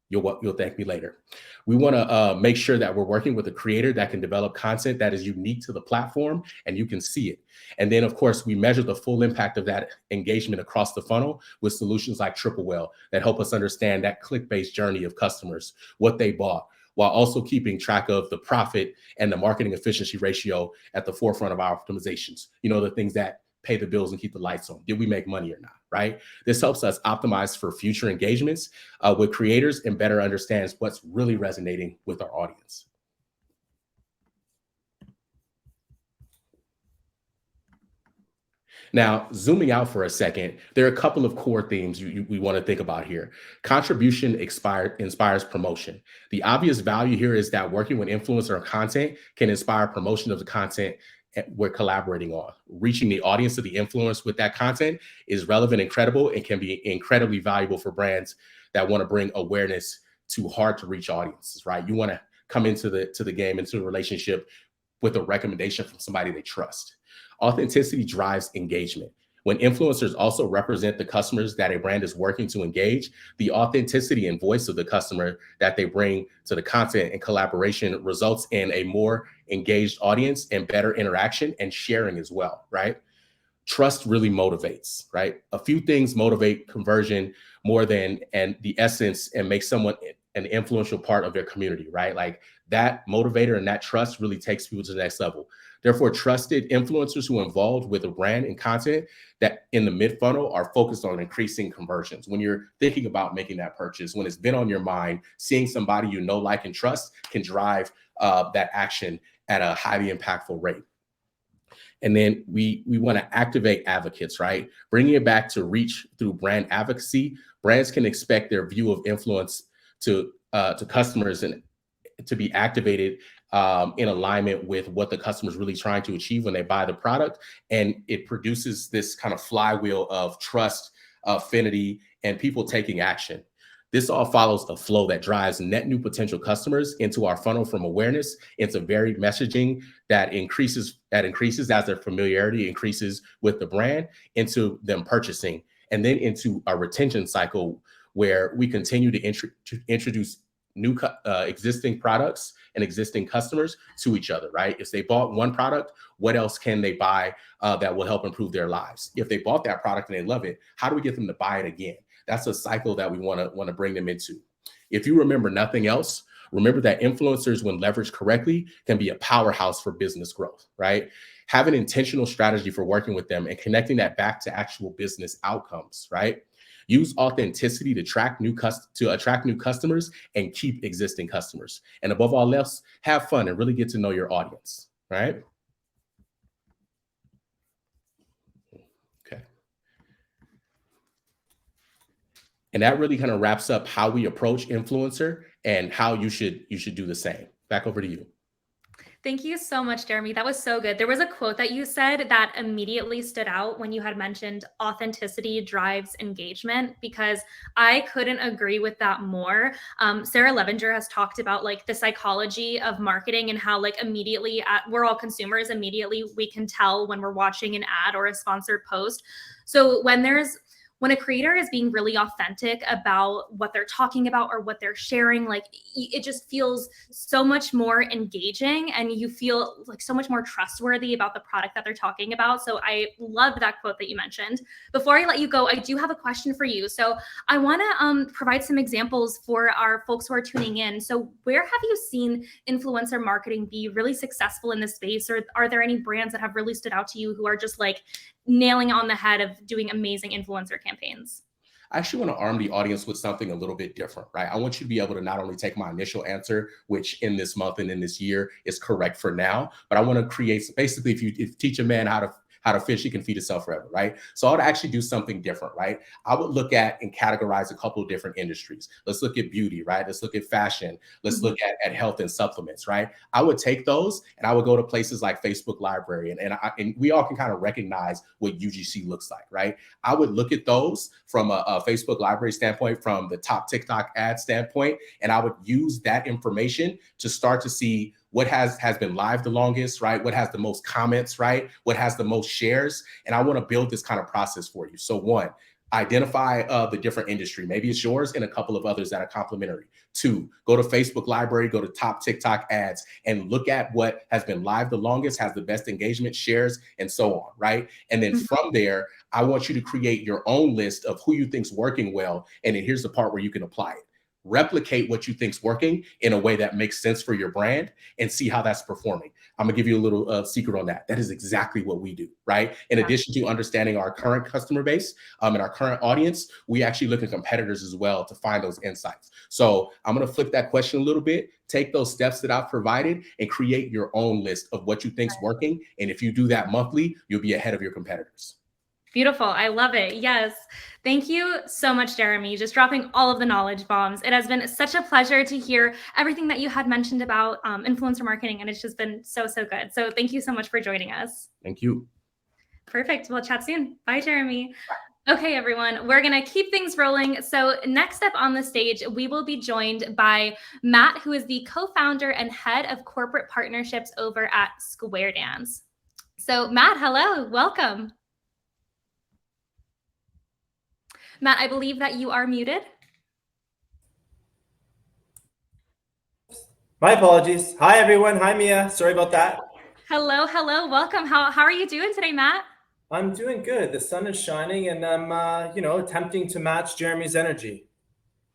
You'll thank me later. We want to make sure that we're working with a creator that can develop content that is unique to the platform and you can see it. And then, of course, we measure the full impact of that engagement across the funnel with solutions like Triple Whale that help us understand that click-based journey of customers, what they bought, while also keeping track of the profit and the marketing efficiency ratio at the forefront of our optimizations. You know, the things that pay the bills and keep the lights on. Did we make money or not, right? This helps us optimize for future engagements with creators and better understands what's really resonating with our audience. Now, zooming out for a second, there are a couple of core themes we want to think about here. Contribution inspires promotion. The obvious value here is that working with influencer content can inspire promotion of the content we're collaborating on. Reaching the audience of the influence with that content is relevant and credible and can be incredibly valuable for brands that want to bring awareness to hard to reach audiences, right? You want to come into the game, into a relationship with a recommendation from somebody they trust. Authenticity drives engagement. When influencers also represent the customers that a brand is working to engage, the authenticity and voice of the customer that they bring to the content and collaboration results in a more engaged audience and better interaction and sharing as well, right? Trust really motivates, right? A few things motivate conversion more than and the essence and make someone an influential part of their community, right? Like that motivator and that trust really takes people to the next level. Therefore, trusted influencers who are involved with a brand and content that in the mid funnel are focused on increasing conversions. When you're thinking about making that purchase, when it's been on your mind, seeing somebody you know, like, and trust can drive that action at a highly impactful rate. And then we want to activate advocates, right? Bringing it back to reach through brand advocacy, brands can expect their view of influence to customers and to be activated in alignment with what the customer is really trying to achieve when they buy the product. And it produces this kind of flywheel of trust, affinity, and people taking action. This all follows a flow that drives net new potential customers into our funnel from awareness into varied messaging that increases as their familiarity increases with the brand, into them purchasing, and then into a retention cycle where we continue to introduce new existing products and existing customers to each other, right? If they bought one product, what else can they buy that will help improve their lives? If they bought that product and they love it, how do we get them to buy it again? That's a cycle that we want to bring them into. If you remember nothing else, remember that influencers, when leveraged correctly, can be a powerhouse for business growth, right? Have an intentional strategy for working with them and connecting that back to actual business outcomes, right? Use authenticity to attract new customers and keep existing customers. And above all else, have fun and really get to know your audience, right? Okay. And that really kind of wraps up how we approach influencer and how you should do the same. Back over to you. Thank you so much, Jeremy. That was so good. There was a quote that you said that immediately stood out when you had mentioned authenticity drives engagement, because I couldn't agree with that more. Sarah Levinger has talked about like the psychology of marketing and how like immediately we're all consumers. Immediately we can tell when we're watching an ad or a sponsored post. So when a creator is being really authentic about what they're talking about or what they're sharing, like it just feels so much more engaging and you feel like so much more trustworthy about the product that they're talking about. So I love that quote that you mentioned. Before I let you go, I do have a question for you. So I want to provide some examples for our folks who are tuning in. So where have you seen influencer marketing be really successful in this space? Or are there any brands that have really stood out to you who are just like nailing it on the head of doing amazing influencer campaigns? I actually want to arm the audience with something a little bit different, right? I want you to be able to not only take my initial answer, which in this month and in this year is correct for now, but I want to create, basically, if you teach a man how to fish, he can feed himself forever, right? So I would actually do something different, right? I would look at and categorize a couple of different industries. Let's look at beauty, right? Let's look at fashion. Let's look at health and supplements, right? I would take those and I would go to places like Facebook Library, and we all can kind of recognize what UGC looks like, right? I would look at those from a Facebook Library standpoint, from the top TikTok ad standpoint, and I would use that information to start to see what has been live the longest, right? What has the most comments, right? What has the most shares? And I want to build this kind of process for you. So one, identify the different industry. Maybe it's yours and a couple of others that are complementary. Two, go to Facebook library, go to top TikTok ads and look at what has been live the longest, has the best engagement, shares, and so on, right? And then from there, I want you to create your own list of who you think's working well. And then here's the part where you can apply it. Replicate what you think's working in a way that makes sense for your brand and see how that's performing. I'm gonna give you a little secret on that. That is exactly what we do, right? In addition to understanding our current customer base and our current audience, we actually look at competitors as well to find those insights. So I'm gonna flip that question a little bit, take those steps that I've provided and create your own list of what you think's working. And if you do that monthly, you'll be ahead of your competitors. Beautiful. I love it. Yes. Thank you so much, Jeremy. Just dropping all of the knowledge bombs. It has been such a pleasure to hear everything that you had mentioned about influencer marketing, and it's just been so, so good. So thank you so much for joining us. Thank you. Perfect. We'll chat soon. Bye, Jeremy. Okay, everyone, we're going to keep things rolling. So next up on the stage, we will be joined by Matt, who is the co-founder and head of corporate partnerships over at Square Dance. So Matt, hello, welcome. Matt, I believe that you are muted. My apologies. Hi, everyone. Hi, Mia. Sorry about that. Hello, hello. Welcome. How are you doing today, Matt? I'm doing good. The sun is shining, and I'm, attempting to match Jeremy's energy.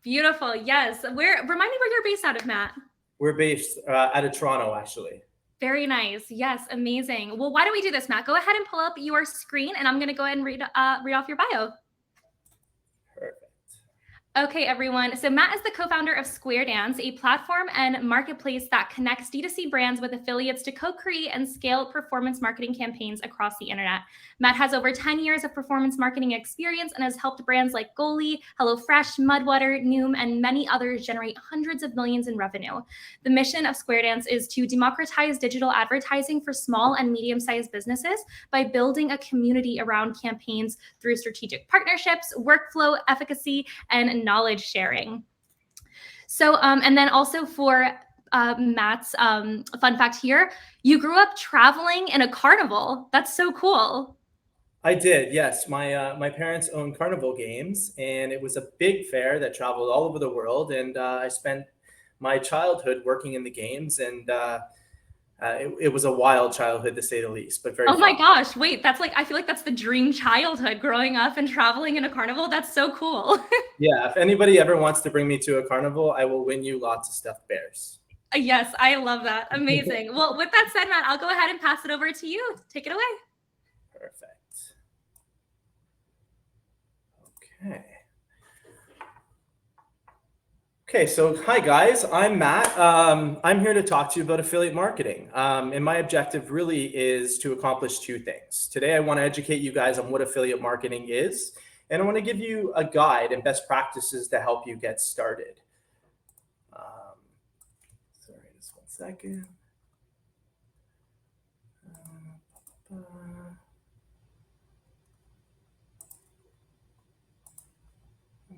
Beautiful. Yes. Remind me where you're based out of, Matt. We're based out of Toronto, actually. Very nice. Yes. Amazing. Well, why don't we do this, Matt? Go ahead and pull up your screen, and I'm going to go ahead and read off your bio. Okay, everyone. So Matt is the co-founder of Square Dance, a platform and marketplace that connects D2C brands with affiliates to co-create and scale performance marketing campaigns across the internet. Matt has over 10 years of performance marketing experience and has helped brands like Goalie, HelloFresh, Mudwater, Noom, and many others generate hundreds of millions in revenue. The mission of Square Dance is to democratize digital advertising for small and medium-sized businesses by building a community around campaigns through strategic partnerships, workflow, efficacy, and knowledge sharing. So, and then also for Matt's fun fact here, you grew up traveling in a carnival. That's so cool. I did, yes. My parents owned carnival games, and it was a big fair that traveled all over the world. And I spent my childhood working in the games, and it was a wild childhood, to say the least, but very fun. My gosh, wait, that's like, I feel like that's the dream childhood, growing up and traveling in a carnival. That's so cool. Yeah, if anybody ever wants to bring me to a carnival, I will win you lots of stuffed bears. Yes, I love that. Amazing. Well, with that said, Matt, I'll go ahead and pass it over to you. Take it away. Perfect. Okay. Okay, so hi guys, I'm Matt. I'm here to talk to you about affiliate marketing. And my objective really is to accomplish two things. Today, I want to educate you guys on what affiliate marketing is, and I want to give you a guide and best practices to help you get started. Sorry, just 1 second. I'm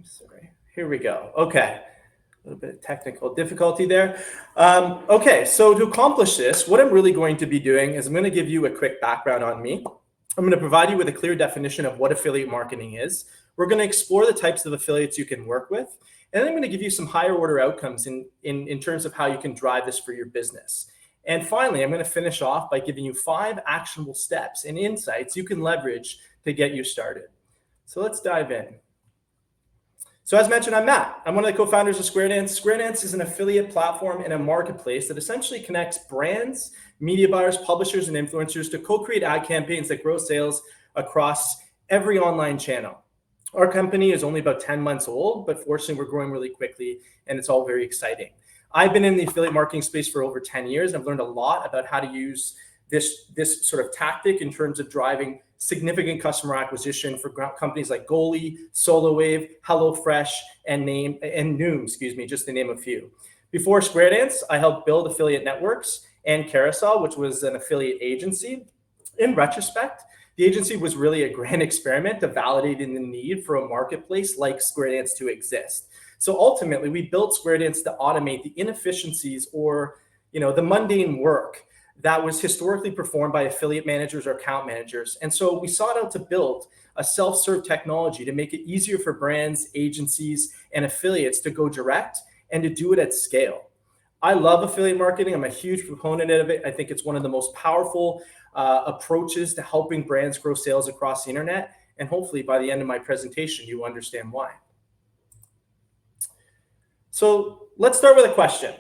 sorry. Here we go. Okay. A little bit of technical difficulty there. Okay, so to accomplish this, what I'm really going to be doing is I'm going to give you a quick background on me. I'm going to provide you with a clear definition of what affiliate marketing is. We're going to explore the types of affiliates you can work with. And then I'm going to give you some higher order outcomes in terms of how you can drive this for your business. And finally, I'm going to finish off by giving you 5 actionable steps and insights you can leverage to get you started. So let's dive in. So as mentioned, I'm Matt. I'm one of the co-founders of Square Dance. Square Dance is an affiliate platform and a marketplace that essentially connects brands, media buyers, publishers, and influencers to co-create ad campaigns that grow sales across every online channel. Our company is only about 10 months old, but fortunately we're growing really quickly and it's all very exciting. I've been in the affiliate marketing space for over 10 years and I've learned a lot about how to use this sort of tactic in terms of driving significant customer acquisition for companies like Goalie, SoloWave, HelloFresh, and Noom, just to name a few. Before Square Dance, I helped build affiliate networks and Carousel, which was an affiliate agency. In retrospect, the agency was really a grand experiment to validating the need for a marketplace like Square Dance to exist. So ultimately, we built Square Dance to automate the inefficiencies or the mundane work that was historically performed by affiliate managers or account managers. And so we sought out to build a self-serve technology to make it easier for brands, agencies, and affiliates to go direct and to do it at scale. I love affiliate marketing. I'm a huge proponent of it. I think it's one of the most powerful approaches to helping brands grow sales across the internet. And hopefully by the end of my presentation, you understand why. So let's start with a question.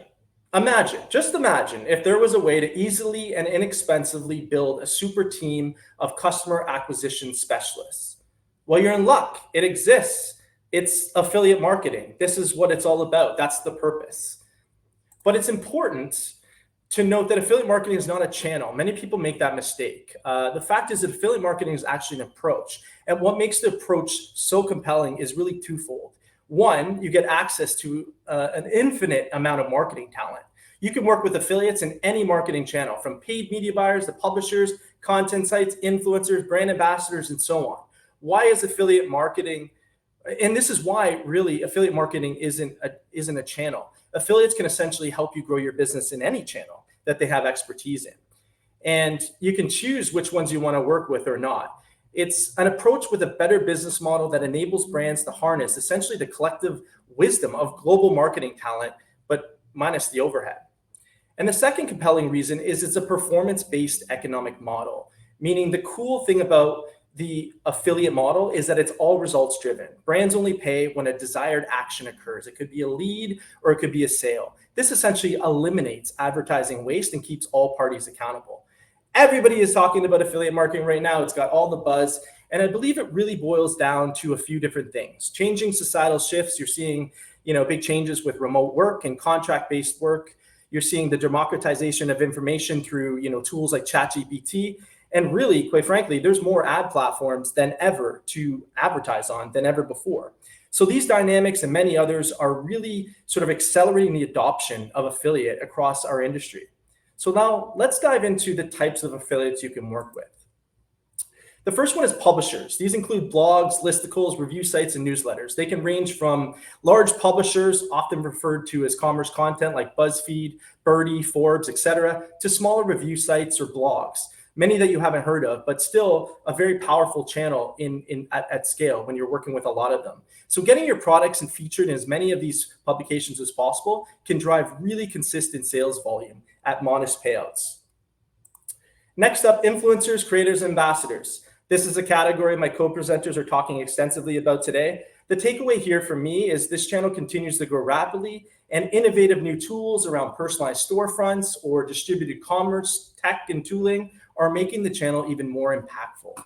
Just imagine if there was a way to easily and inexpensively build a super team of customer acquisition specialists. Well, you're in luck. It exists. It's affiliate marketing. This is what it's all about. That's the purpose. But it's important to note that affiliate marketing is not a channel. Many people make that mistake. The fact is that affiliate marketing is actually an approach. And what makes the approach so compelling is really twofold. One, you get access to an infinite amount of marketing talent. You can work with affiliates in any marketing channel, from paid media buyers to publishers, content sites, influencers, brand ambassadors, and so on. Why is affiliate marketing? And this is why really affiliate marketing isn't a channel. Affiliates can essentially help you grow your business in any channel that they have expertise in. And you can choose which ones you want to work with or not. It's an approach with a better business model that enables brands to harness essentially the collective wisdom of global marketing talent, but minus the overhead. And the second compelling reason is it's a performance-based economic model, meaning the cool thing about the affiliate model is that it's all results driven. Brands only pay when a desired action occurs. It could be a lead or it could be a sale. This essentially eliminates advertising waste and keeps all parties accountable. Everybody is talking about affiliate marketing right now. It's got all the buzz. And I believe it really boils down to a few different things. Changing societal shifts. You're seeing, big changes with remote work and contract-based work. You're seeing the democratization of information through, tools like ChatGPT. And really, quite frankly, there's more ad platforms than ever to advertise on than ever before. So these dynamics and many others are really sort of accelerating the adoption of affiliate across our industry. So now let's dive into the types of affiliates you can work with. The first one is publishers. These include blogs, listicles, review sites, and newsletters. They can range from large publishers, often referred to as commerce content like BuzzFeed, Birdie, Forbes, etc., to smaller review sites or blogs, many that you haven't heard of, but still a very powerful channel at scale when you're working with a lot of them. So getting your products and featured in as many of these publications as possible can drive really consistent sales volume at modest payouts. Next up, influencers, creators, ambassadors. This is a category my co-presenters are talking extensively about today. The takeaway here for me is this channel continues to grow rapidly, and innovative new tools around personalized storefronts or distributed commerce, tech, and tooling are making the channel even more impactful.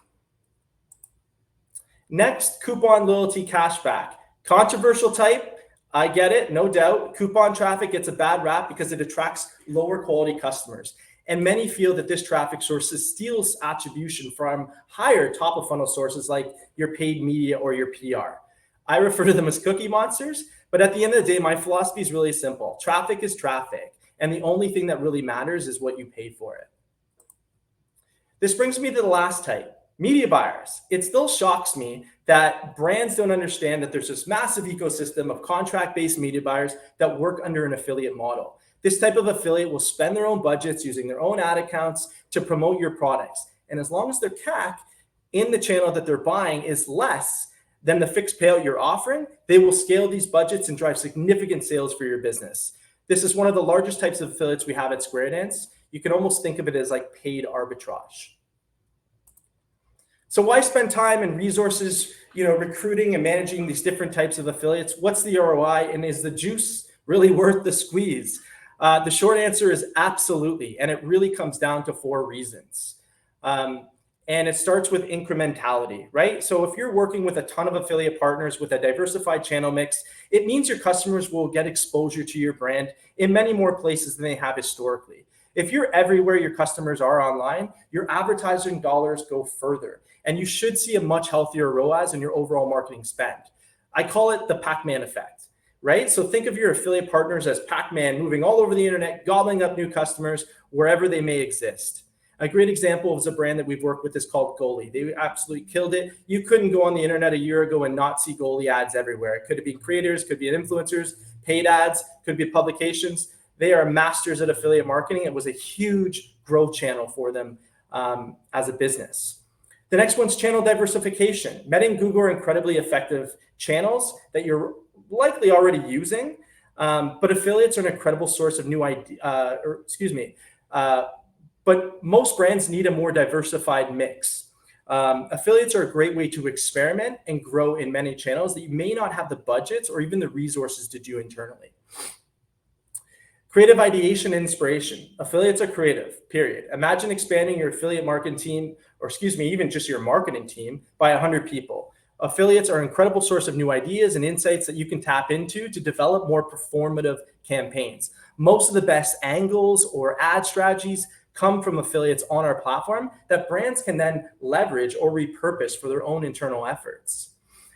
Next, coupon loyalty cashback. Controversial type, I get it, no doubt. Coupon traffic gets a bad rap because it attracts lower quality customers. And many feel that this traffic source steals attribution from higher top of funnel sources like your paid media or your PR. I refer to them as cookie monsters, but at the end of the day, my philosophy is really simple. Traffic is traffic, and the only thing that really matters is what you paid for it. This brings me to the last type, media buyers. It still shocks me that brands don't understand that there's this massive ecosystem of contract-based media buyers that work under an affiliate model. This type of affiliate will spend their own budgets using their own ad accounts to promote your products. And as long as their CAC in the channel that they're buying is less than the fixed payout you're offering, they will scale these budgets and drive significant sales for your business. This is one of the largest types of affiliates we have at Square Dance. You can almost think of it as like paid arbitrage. So why spend time and resources, recruiting and managing these different types of affiliates? What's the ROI, and is the juice really worth the squeeze? The short answer is absolutely, and it really comes down to 4 reasons. And it starts with incrementality, right? So if you're working with a ton of affiliate partners with a diversified channel mix, it means your customers will get exposure to your brand in many more places than they have historically. If you're everywhere your customers are online, your advertising dollars go further, and you should see a much healthier ROAS in your overall marketing spend. I call it the Pac-Man effect, right? So think of your affiliate partners as Pac-Man moving all over the internet, gobbling up new customers wherever they may exist. A great example is a brand that we've worked with is called Goalie. They absolutely killed it. You couldn't go on the internet a year ago and not see Goalie ads everywhere. It could be creators, could be influencers, paid ads, could be publications. They are masters at affiliate marketing. It was a huge growth channel for them as a business. The next one's channel diversification. Meta and Google are incredibly effective channels that you're likely already using, but affiliates are an incredible source of new but most brands need a more diversified mix. Affiliates are a great way to experiment and grow in many channels that you may not have the budgets or even the resources to do internally. Creative ideation and inspiration. Affiliates are creative, period. Imagine expanding your affiliate marketing team, or even just your marketing team by 100 people. Affiliates are an incredible source of new ideas and insights that you can tap into to develop more performative campaigns. Most of the best angles or ad strategies come from affiliates on our platform that brands can then leverage or repurpose for their own internal efforts.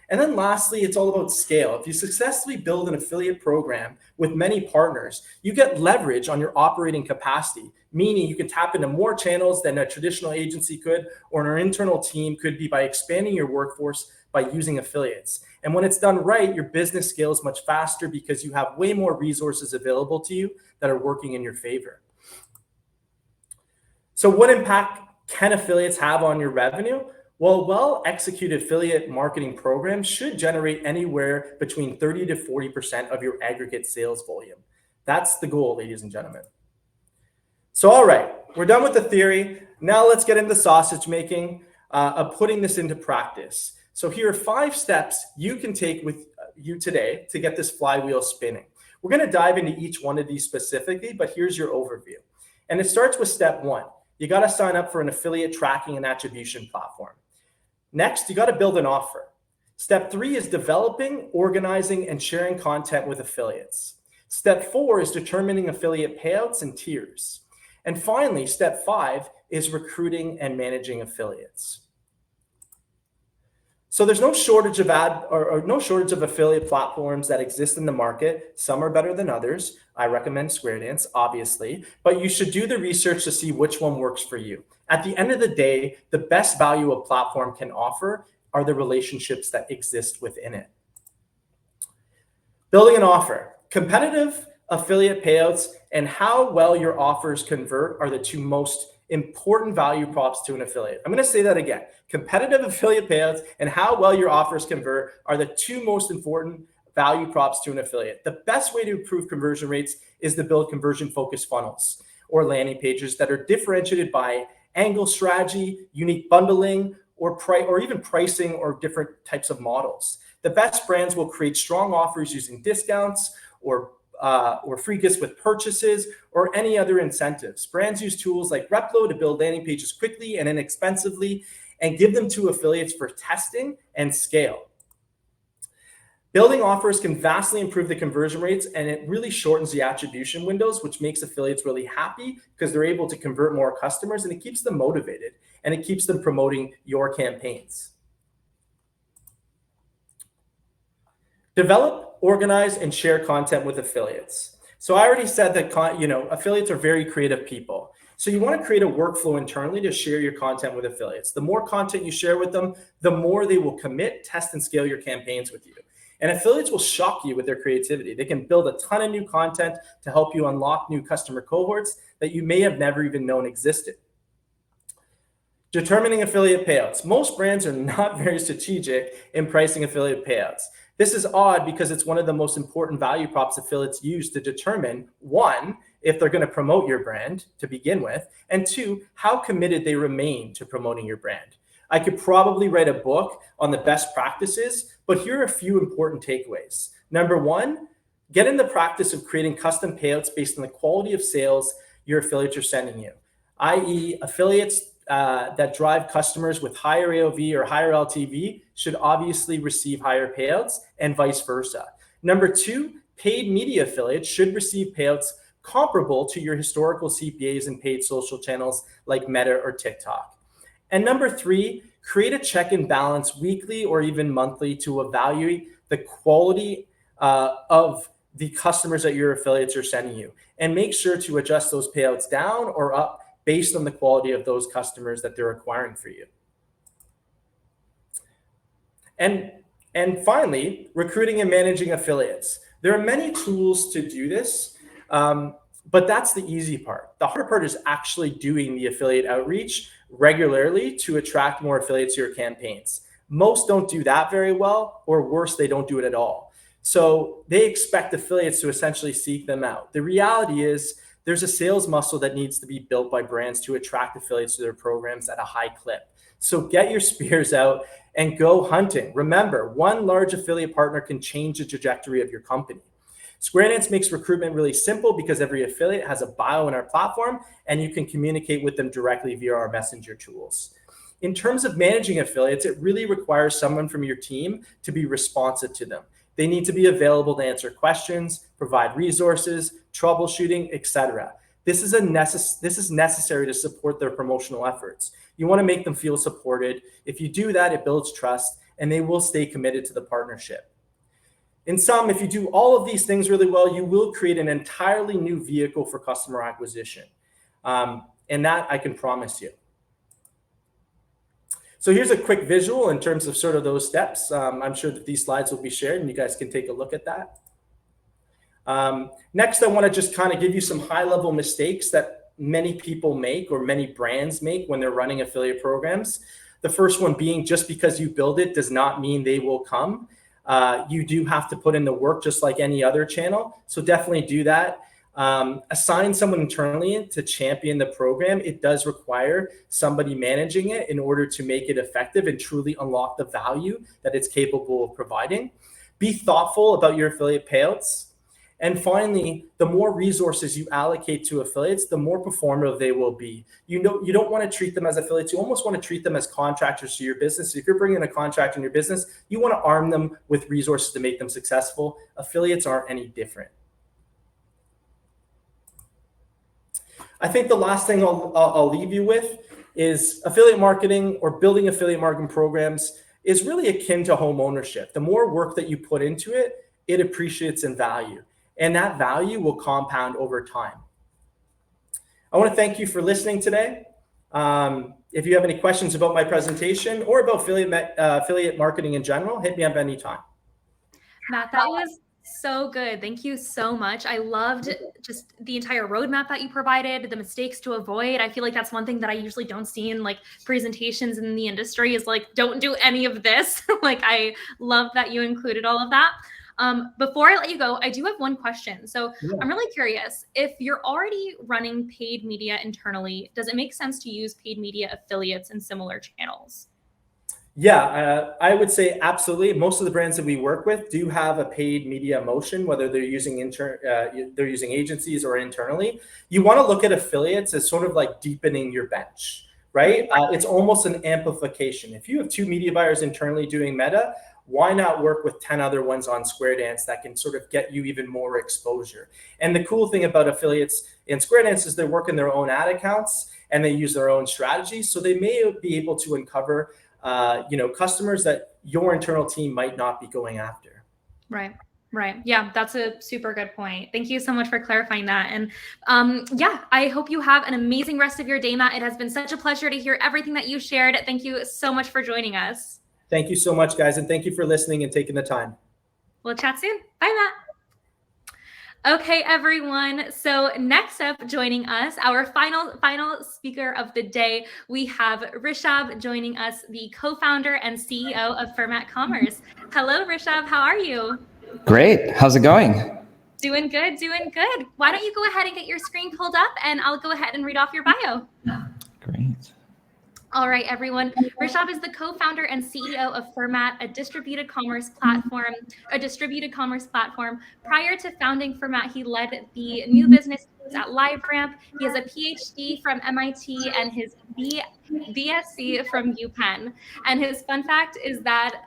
And then lastly, it's all about scale. If you successfully build an affiliate program with many partners, you get leverage on your operating capacity, meaning you can tap into more channels than a traditional agency could or an internal team could be by expanding your workforce by using affiliates. And when it's done right, your business scales much faster because you have way more resources available to you that are working in your favor. So what impact can affiliates have on your revenue? Well, well-executed affiliate marketing programs should generate anywhere between 30 to 40% of your aggregate sales volume. That's the goal, ladies and gentlemen. So, all right, we're done with the theory. Now let's get into sausage making, of putting this into practice. So here are 5 steps you can take with you today to get this flywheel spinning. We're going to dive into each one of these specifically, but here's your overview. And it starts with step 1. You got to sign up for an affiliate tracking and attribution platform. Next, you got to build an offer. Step 3 is developing, organizing, and sharing content with affiliates. Step 4 is determining affiliate payouts and tiers. And finally, step 5 is recruiting and managing affiliates. So there's no shortage of no shortage of affiliate platforms that exist in the market. Some are better than others. I recommend Square Dance, obviously, but you should do the research to see which one works for you. At the end of the day, the best value a platform can offer are the relationships that exist within it. Building an offer. Competitive affiliate payouts and how well your offers convert are the 2 most important value props to an affiliate. I'm going to say that again. Competitive affiliate payouts and how well your offers convert are the 2 most important value props to an affiliate. The best way to improve conversion rates is to build conversion-focused funnels or landing pages that are differentiated by angle strategy, unique bundling, or even pricing or different types of models. The best brands will create strong offers using discounts or free gifts with purchases or any other incentives. Brands use tools like Replo to build landing pages quickly and inexpensively and give them to affiliates for testing and scale. Building offers can vastly improve the conversion rates, and it really shortens the attribution windows, which makes affiliates really happy because they're able to convert more customers, and it keeps them motivated and it keeps them promoting your campaigns. Develop, organize, and share content with affiliates. So I already said that affiliates are very creative people. So you want to create a workflow internally to share your content with affiliates. The more content you share with them, the more they will commit, test, and scale your campaigns with you. And affiliates will shock you with their creativity. They can build a ton of new content to help you unlock new customer cohorts that you may have never even known existed. Determining affiliate payouts. Most brands are not very strategic in pricing affiliate payouts. This is odd because it's one of the most important value props affiliates use to determine, 1, if they're going to promote your brand to begin with, and 2, how committed they remain to promoting your brand. I could probably write a book on the best practices, but here are a few important takeaways. Number 1, get in the practice of creating custom payouts based on the quality of sales your affiliates are sending you, i.e. affiliates that drive customers with higher AOV or higher LTV should obviously receive higher payouts and vice versa. Number 2, paid media affiliates should receive payouts comparable to your historical CPAs in paid social channels like Meta or TikTok. And number 3, create a check and balance weekly or even monthly to evaluate the quality of the customers that your affiliates are sending you, and make sure to adjust those payouts down or up based on the quality of those customers that they're acquiring for you. And finally, recruiting and managing affiliates. There are many tools to do this. But that's the easy part. The hard part is actually doing the affiliate outreach regularly to attract more affiliates to your campaigns. Most don't do that very well, or worse, they don't do it at all. So they expect affiliates to essentially seek them out. The reality is there's a sales muscle that needs to be built by brands to attract affiliates to their programs at a high clip. So get your spears out and go hunting. Remember, one large affiliate partner can change the trajectory of your company. SquareDance makes recruitment really simple because every affiliate has a bio in our platform, and you can communicate with them directly via our messenger tools. In terms of managing affiliates, it really requires someone from your team to be responsive to them. They need to be available to answer questions, provide resources, troubleshooting, etc. This is necessary to support their promotional efforts. You want to make them feel supported. If you do that, it builds trust, and they will stay committed to the partnership. In sum, if you do all of these things really well, you will create an entirely new vehicle for customer acquisition. And that I can promise you. So here's a quick visual in terms of sort of those steps. I'm sure that these slides will be shared and you guys can take a look at that. Next, I want to just kind of give you some high-level mistakes that many people make or many brands make when they're running affiliate programs. The first one being, just because you build it does not mean they will come. You do have to put in the work just like any other channel. So definitely do that. Assign someone internally to champion the program. It does require somebody managing it in order to make it effective and truly unlock the value that it's capable of providing. Be thoughtful about your affiliate payouts. And finally, the more resources you allocate to affiliates, the more performative they will be. You don't want to treat them as affiliates. You almost want to treat them as contractors to your business. If you're bringing a contractor in your business, you want to arm them with resources to make them successful. Affiliates aren't any different. I think the last thing I'll leave you with is affiliate marketing or building affiliate marketing programs is really akin to home ownership. The more work that you put into it, it appreciates in value. And that value will compound over time. I want to thank you for listening today. If you have any questions about my presentation or about affiliate marketing in general, hit me up anytime. Matt, that was so good. Thank you so much. I loved just the entire roadmap that you provided, the mistakes to avoid. I feel like that's one thing that I usually don't see in like presentations in the industry is like, don't do any of this. Like, I love that you included all of that. Before I let you go, I do have one question. So yeah. I'm really curious, if you're already running paid media internally, does it make sense to use paid media affiliates in similar channels? Yeah, I would say absolutely. Most of the brands that we work with do have a paid media motion, whether they're using agencies or internally. You want to look at affiliates as sort of like deepening your bench, right? It's almost an amplification. If you have 2 media buyers internally doing Meta, why not work with 10 other ones on SquareDance that can sort of get you even more exposure? And the cool thing about affiliates in SquareDance is they're working their own ad accounts and they use their own strategies. So they may be able to uncover customers that your internal team might not be going after. Right. Yeah, that's a super good point. Thank you so much for clarifying that. And yeah, I hope you have an amazing rest of your day, Matt. It has been such a pleasure to hear everything that you shared. Thank you so much for joining us. Thank you so much, guys. And thank you for listening and taking the time. We'll chat soon. Bye, Matt. Okay, everyone. So next up, joining us, our final speaker of the day, we have Rishabh joining us, the co-founder and CEO of Format Commerce. Hello, Rishabh. How are you? Great. How's it going? Doing good. Why don't you go ahead and get your screen pulled up and I'll go ahead and read off your bio. Great. All right, everyone. Rishabh is the co-founder and CEO of Format, a distributed commerce platform. Prior to founding Format, he led the new business at LiveRamp. He has a PhD from MIT and his BSc from UPenn. And his fun fact is that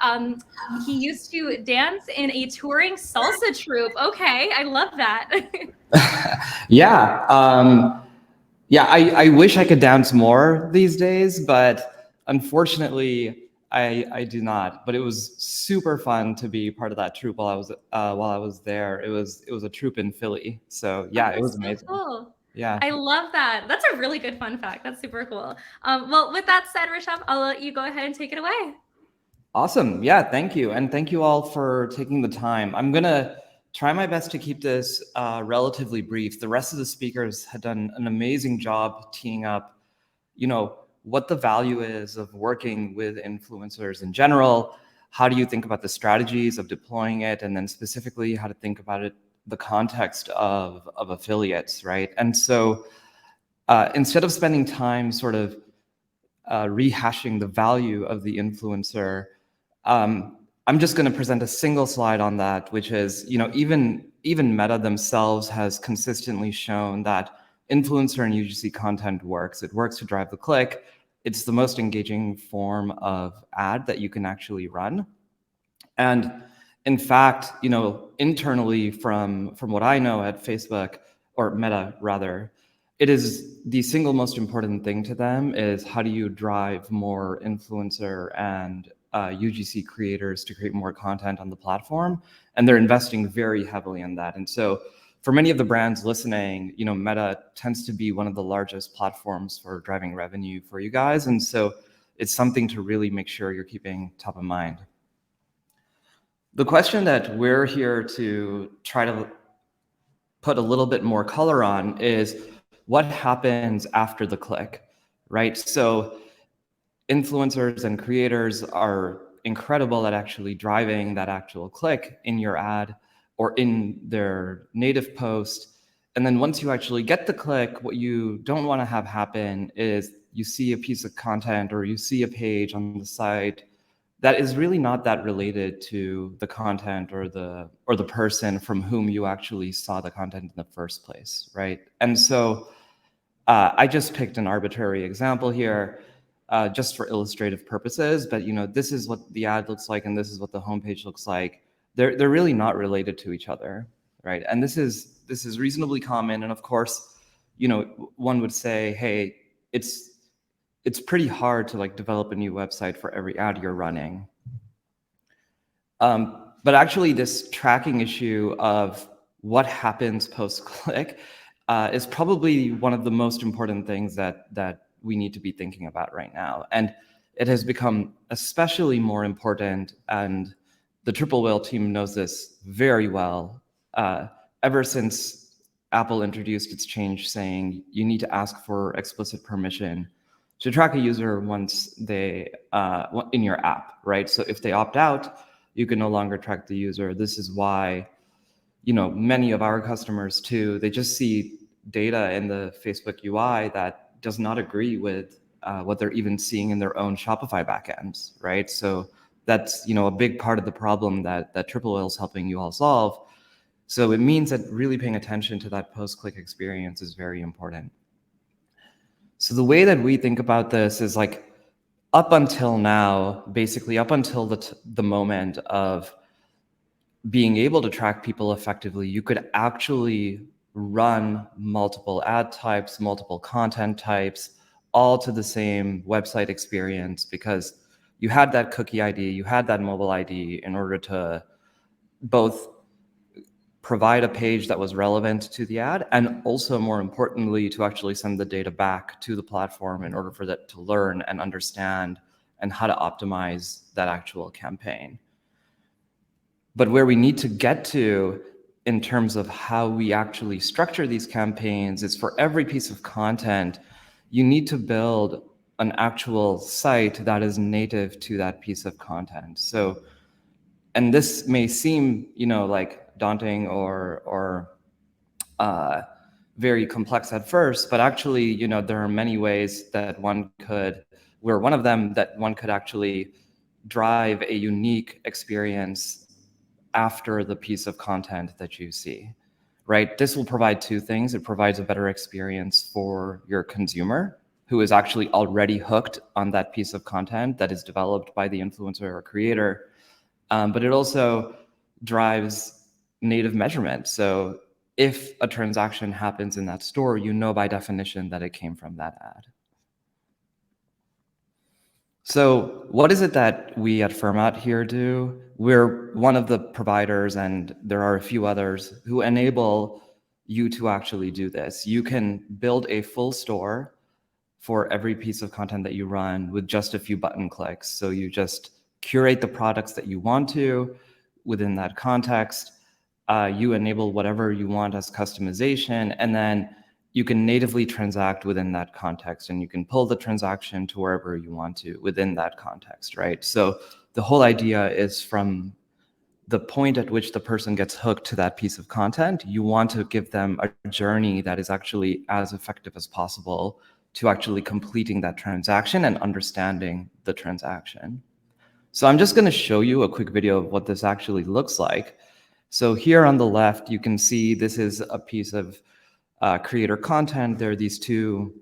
he used to dance in a touring salsa troupe. Okay, I love that. Yeah. Yeah, I wish I could dance more these days, but unfortunately, I do not. But it was super fun to be part of that troupe while I was there. It was a troupe in Philly, so yeah, it was amazing. Cool. Yeah, I love that. That's a really good fun fact. That's super cool. Well, with that said, Rishabh, I'll let you go ahead and take it away. Awesome. Yeah, thank you, and thank you all for taking the time. I'm gonna try my best to keep this relatively brief. The rest of the speakers had done an amazing job teeing up, what the value is of working with influencers in general. How do you think about the strategies of deploying it? And then specifically how to think about it, the context of affiliates, right? And so instead of spending time sort of rehashing the value of the influencer, I'm just going to present a single slide on that, which is, even Meta themselves has consistently shown that influencer and UGC content works. It works to drive the click. It's the most engaging form of ad that you can actually run. And in fact, internally from what I know at Facebook, or Meta rather, it is the single most important thing to them is how do you drive more influencer and UGC creators to create more content on the platform. And they're investing very heavily in that. And so for many of the brands listening, Meta tends to be one of the largest platforms for driving revenue for you guys. And so it's something to really make sure you're keeping top of mind. The question that we're here to try to put a little bit more color on is what happens after the click, right? So influencers and creators are incredible at actually driving that actual click in your ad or in their native post. And then once you actually get the click, what you don't want to have happen is you see a piece of content or you see a page on the site that is really not that related to the content or the person from whom you actually saw the content in the first place, right? And so I just picked an arbitrary example here just for illustrative purposes, but this is what the ad looks like and this is what the homepage looks like. They're really not related to each other, right? And this is reasonably common. And of course, one would say, hey, it's pretty hard to develop a new website for every ad you're running. But actually this tracking issue of what happens post-click is probably one of the most important things that we need to be thinking about right now. And it has become especially more important, and the Triple Whale team knows this very well, ever since Apple introduced its change saying you need to ask for explicit permission to track a user once they in your app, right? So if they opt out, you can no longer track the user. This is why, many of our customers too, they just see data in the Facebook UI that does not agree with what they're even seeing in their own Shopify backends, right? So that's a big part of the problem that Triple Whale is helping you all solve. So it means that really paying attention to that post-click experience is very important. So the way that we think about this is up until now, basically up until the moment of being able to track people effectively, you could actually run multiple ad types, multiple content types, all to the same website experience because you had that cookie ID, you had that mobile ID in order to both provide a page that was relevant to the ad and also, more importantly, to actually send the data back to the platform in order for that to learn and understand and how to optimize that actual campaign. But where we need to get to in terms of how we actually structure these campaigns is for every piece of content, you need to build an actual site that is native to that piece of content. So, and this may seem, daunting or very complex at first, but actually, there are many ways that one could actually drive a unique experience after the piece of content that you see, right? This will provide two things. It provides a better experience for your consumer who is actually already hooked on that piece of content that is developed by the influencer or creator. But it also drives native measurement. So if a transaction happens in that store, by definition that it came from that ad. So what is it that we at Fermat here do? We're one of the providers, and there are a few others who enable you to actually do this. You can build a full store for every piece of content that you run with just a few button clicks. So you just curate the products that you want to within that context. you enable whatever you want as customization, and then you can natively transact within that context, and you can pull the transaction to wherever you want to within that context, right? So the whole idea is from the point at which the person gets hooked to that piece of content, you want to give them a journey that is actually as effective as possible to actually completing that transaction and understanding the transaction. So I'm just going to show you a quick video of what this actually looks like. So here on the left, you can see this is a piece of creator content. There are these two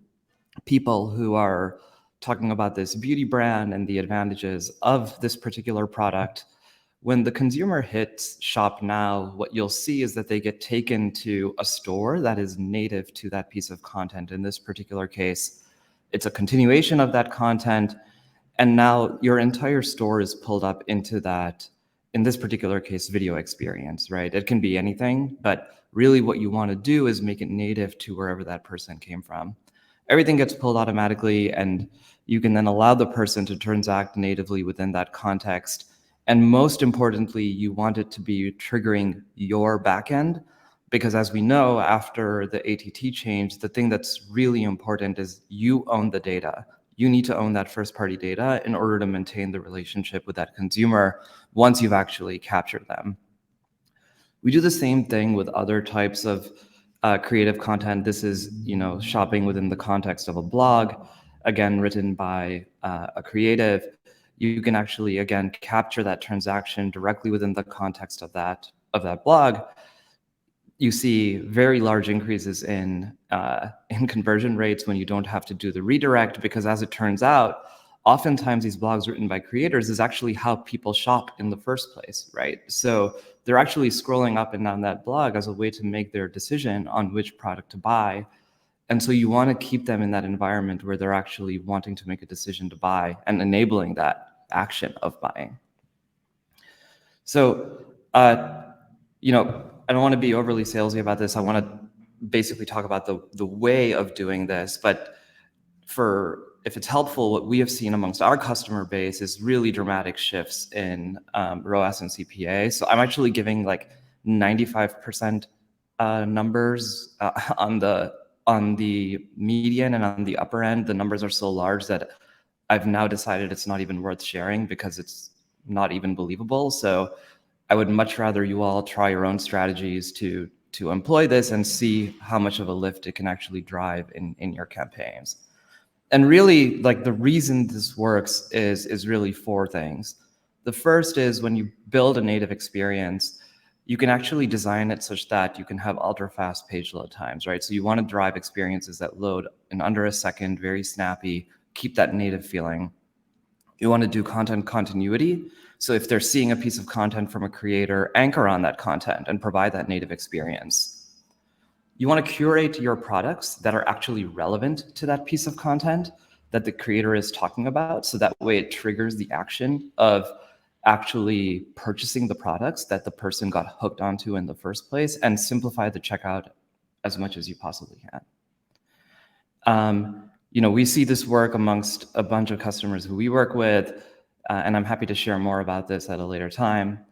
people who are talking about this beauty brand and the advantages of this particular product. When the consumer hits shop now, what you'll see is that they get taken to a store that is native to that piece of content. In this particular case, it's a continuation of that content. And now your entire store is pulled up into that, in this particular case, video experience, right? It can be anything, but really what you want to do is make it native to wherever that person came from. Everything gets pulled automatically, and you can then allow the person to transact natively within that context. And most importantly, you want it to be triggering your backend, because as we know, after the ATT change, the thing that's really important is you own the data. You need to own that first-party data in order to maintain the relationship with that consumer once you've actually captured them. We do the same thing with other types of creative content. This is, shopping within the context of a blog, again, written by a creative. You can actually, again, capture that transaction directly within the context of that blog. You see very large increases in conversion rates when you don't have to do the redirect, because as it turns out, oftentimes these blogs written by creators is actually how people shop in the first place, right? So they're actually scrolling up and down that blog as a way to make their decision on which product to buy. And so you want to keep them in that environment where they're actually wanting to make a decision to buy and enabling that action of buying. So, I don't want to be overly salesy about this. I want to basically talk about the way of doing this, but if it's helpful, what we have seen amongst our customer base is really dramatic shifts in ROAS and CPA. So I'm actually giving like 95% numbers on the median, and on the upper end, the numbers are so large that I've now decided it's not even worth sharing because it's not even believable. So I would much rather you all try your own strategies to employ this and see how much of a lift it can actually drive in your campaigns. And really, like, the reason this works is really four things. The first is when you build a native experience, you can actually design it such that you can have ultra fast page load times, right? So you want to drive experiences that load in under a second, very snappy, keep that native feeling. You want to do content continuity. So if they're seeing a piece of content from a creator, anchor on that content and provide that native experience. You want to curate your products that are actually relevant to that piece of content that the creator is talking about. So that way it triggers the action of actually purchasing the products that the person got hooked onto in the first place, and simplify the checkout as much as you possibly can. We see this work amongst a bunch of customers who we work with, and I'm happy to share more about this at a later time.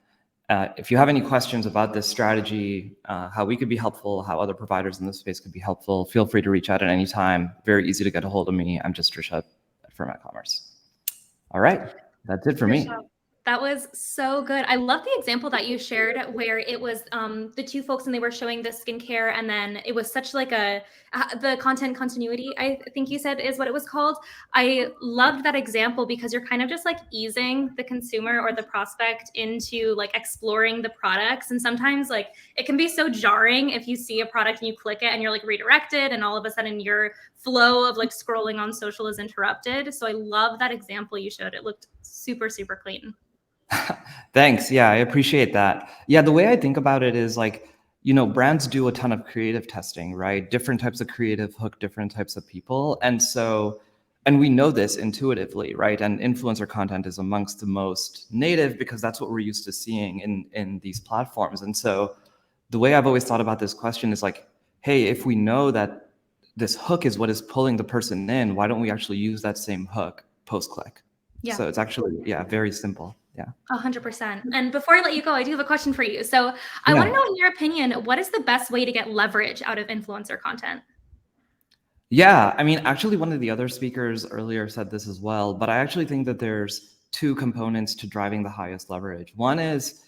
If you have any questions about this strategy, how we could be helpful, how other providers in this space could be helpful, feel free to reach out at any time. Very easy to get a hold of me. I'm just Rishabh from ecommerce. All right, that's it for me. That was so good. I love the example that you shared where it was the two folks and they were showing the skincare, and then it was such like the content continuity, I think you said is what it was called. I loved that example because you're kind of just like easing the consumer or the prospect into like exploring the products. And sometimes like it can be so jarring if you see a product and you click it and you're like redirected, and all of a sudden your flow of like scrolling on social is interrupted. So I love that example you showed. It looked super, super clean. Thanks. Yeah, I appreciate that. Yeah, the way I think about it is like, brands do a ton of creative testing, right? Different types of creative hook different types of people. And we know this intuitively, right? And influencer content is amongst the most native because that's what we're used to seeing in these platforms. And so the way I've always thought about this question is like, hey, if we know that this hook is what is pulling the person in, why don't we actually use that same hook post-click? Yeah. So it's actually, very simple. Yeah. 100%. And before I let you go, I do have a question for you. So I want to know, in your opinion, what is the best way to get leverage out of influencer content? Yeah, I mean, actually, one of the other speakers earlier said this as well, but I actually think that there's two components to driving the highest leverage. One is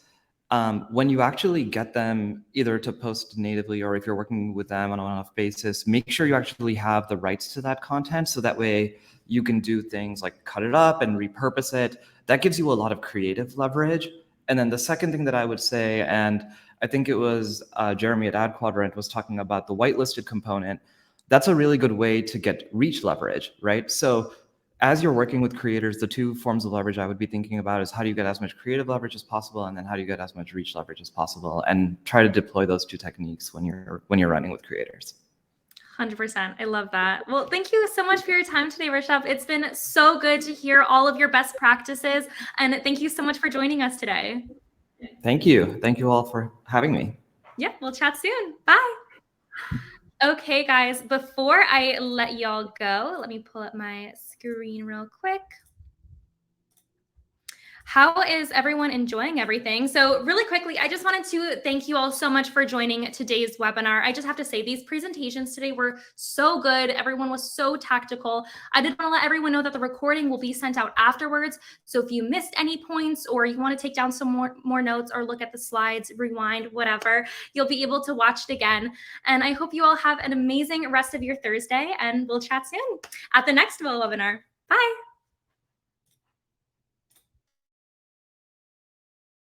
when you actually get them either to post natively, or if you're working with them on an on-off basis, make sure you actually have the rights to that content, so that way you can do things like cut it up and repurpose it. That gives you a lot of creative leverage. And then the second thing that I would say, and I think it was Jeremy at Ad Quadrant was talking about the whitelisted component. That's a really good way to get reach leverage, right? So as you're working with creators, the two forms of leverage I would be thinking about is how do you get as much creative leverage as possible, and then how do you get as much reach leverage as possible, and try to deploy those two techniques when you're running with creators. 100%. I love that. Well, thank you so much for your time today, Rishabh. It's been so good to hear all of your best practices, and thank you so much for joining us today. Thank you. Thank you all for having me. Yeah, we'll chat soon. Bye. Okay, guys, before I let y'all go, let me pull up my screen real quick. How is everyone enjoying everything? So really quickly, I just wanted to thank you all so much for joining today's webinar. I just have to say these presentations today were so good. Everyone was so tactical. I did want to let everyone know that the recording will be sent out afterwards. So if you missed any points, or you want to take down some more notes, or look at the slides, rewind, whatever, you'll be able to watch it again. And I hope you all have an amazing rest of your Thursday, and we'll chat soon at the next webinar. Bye.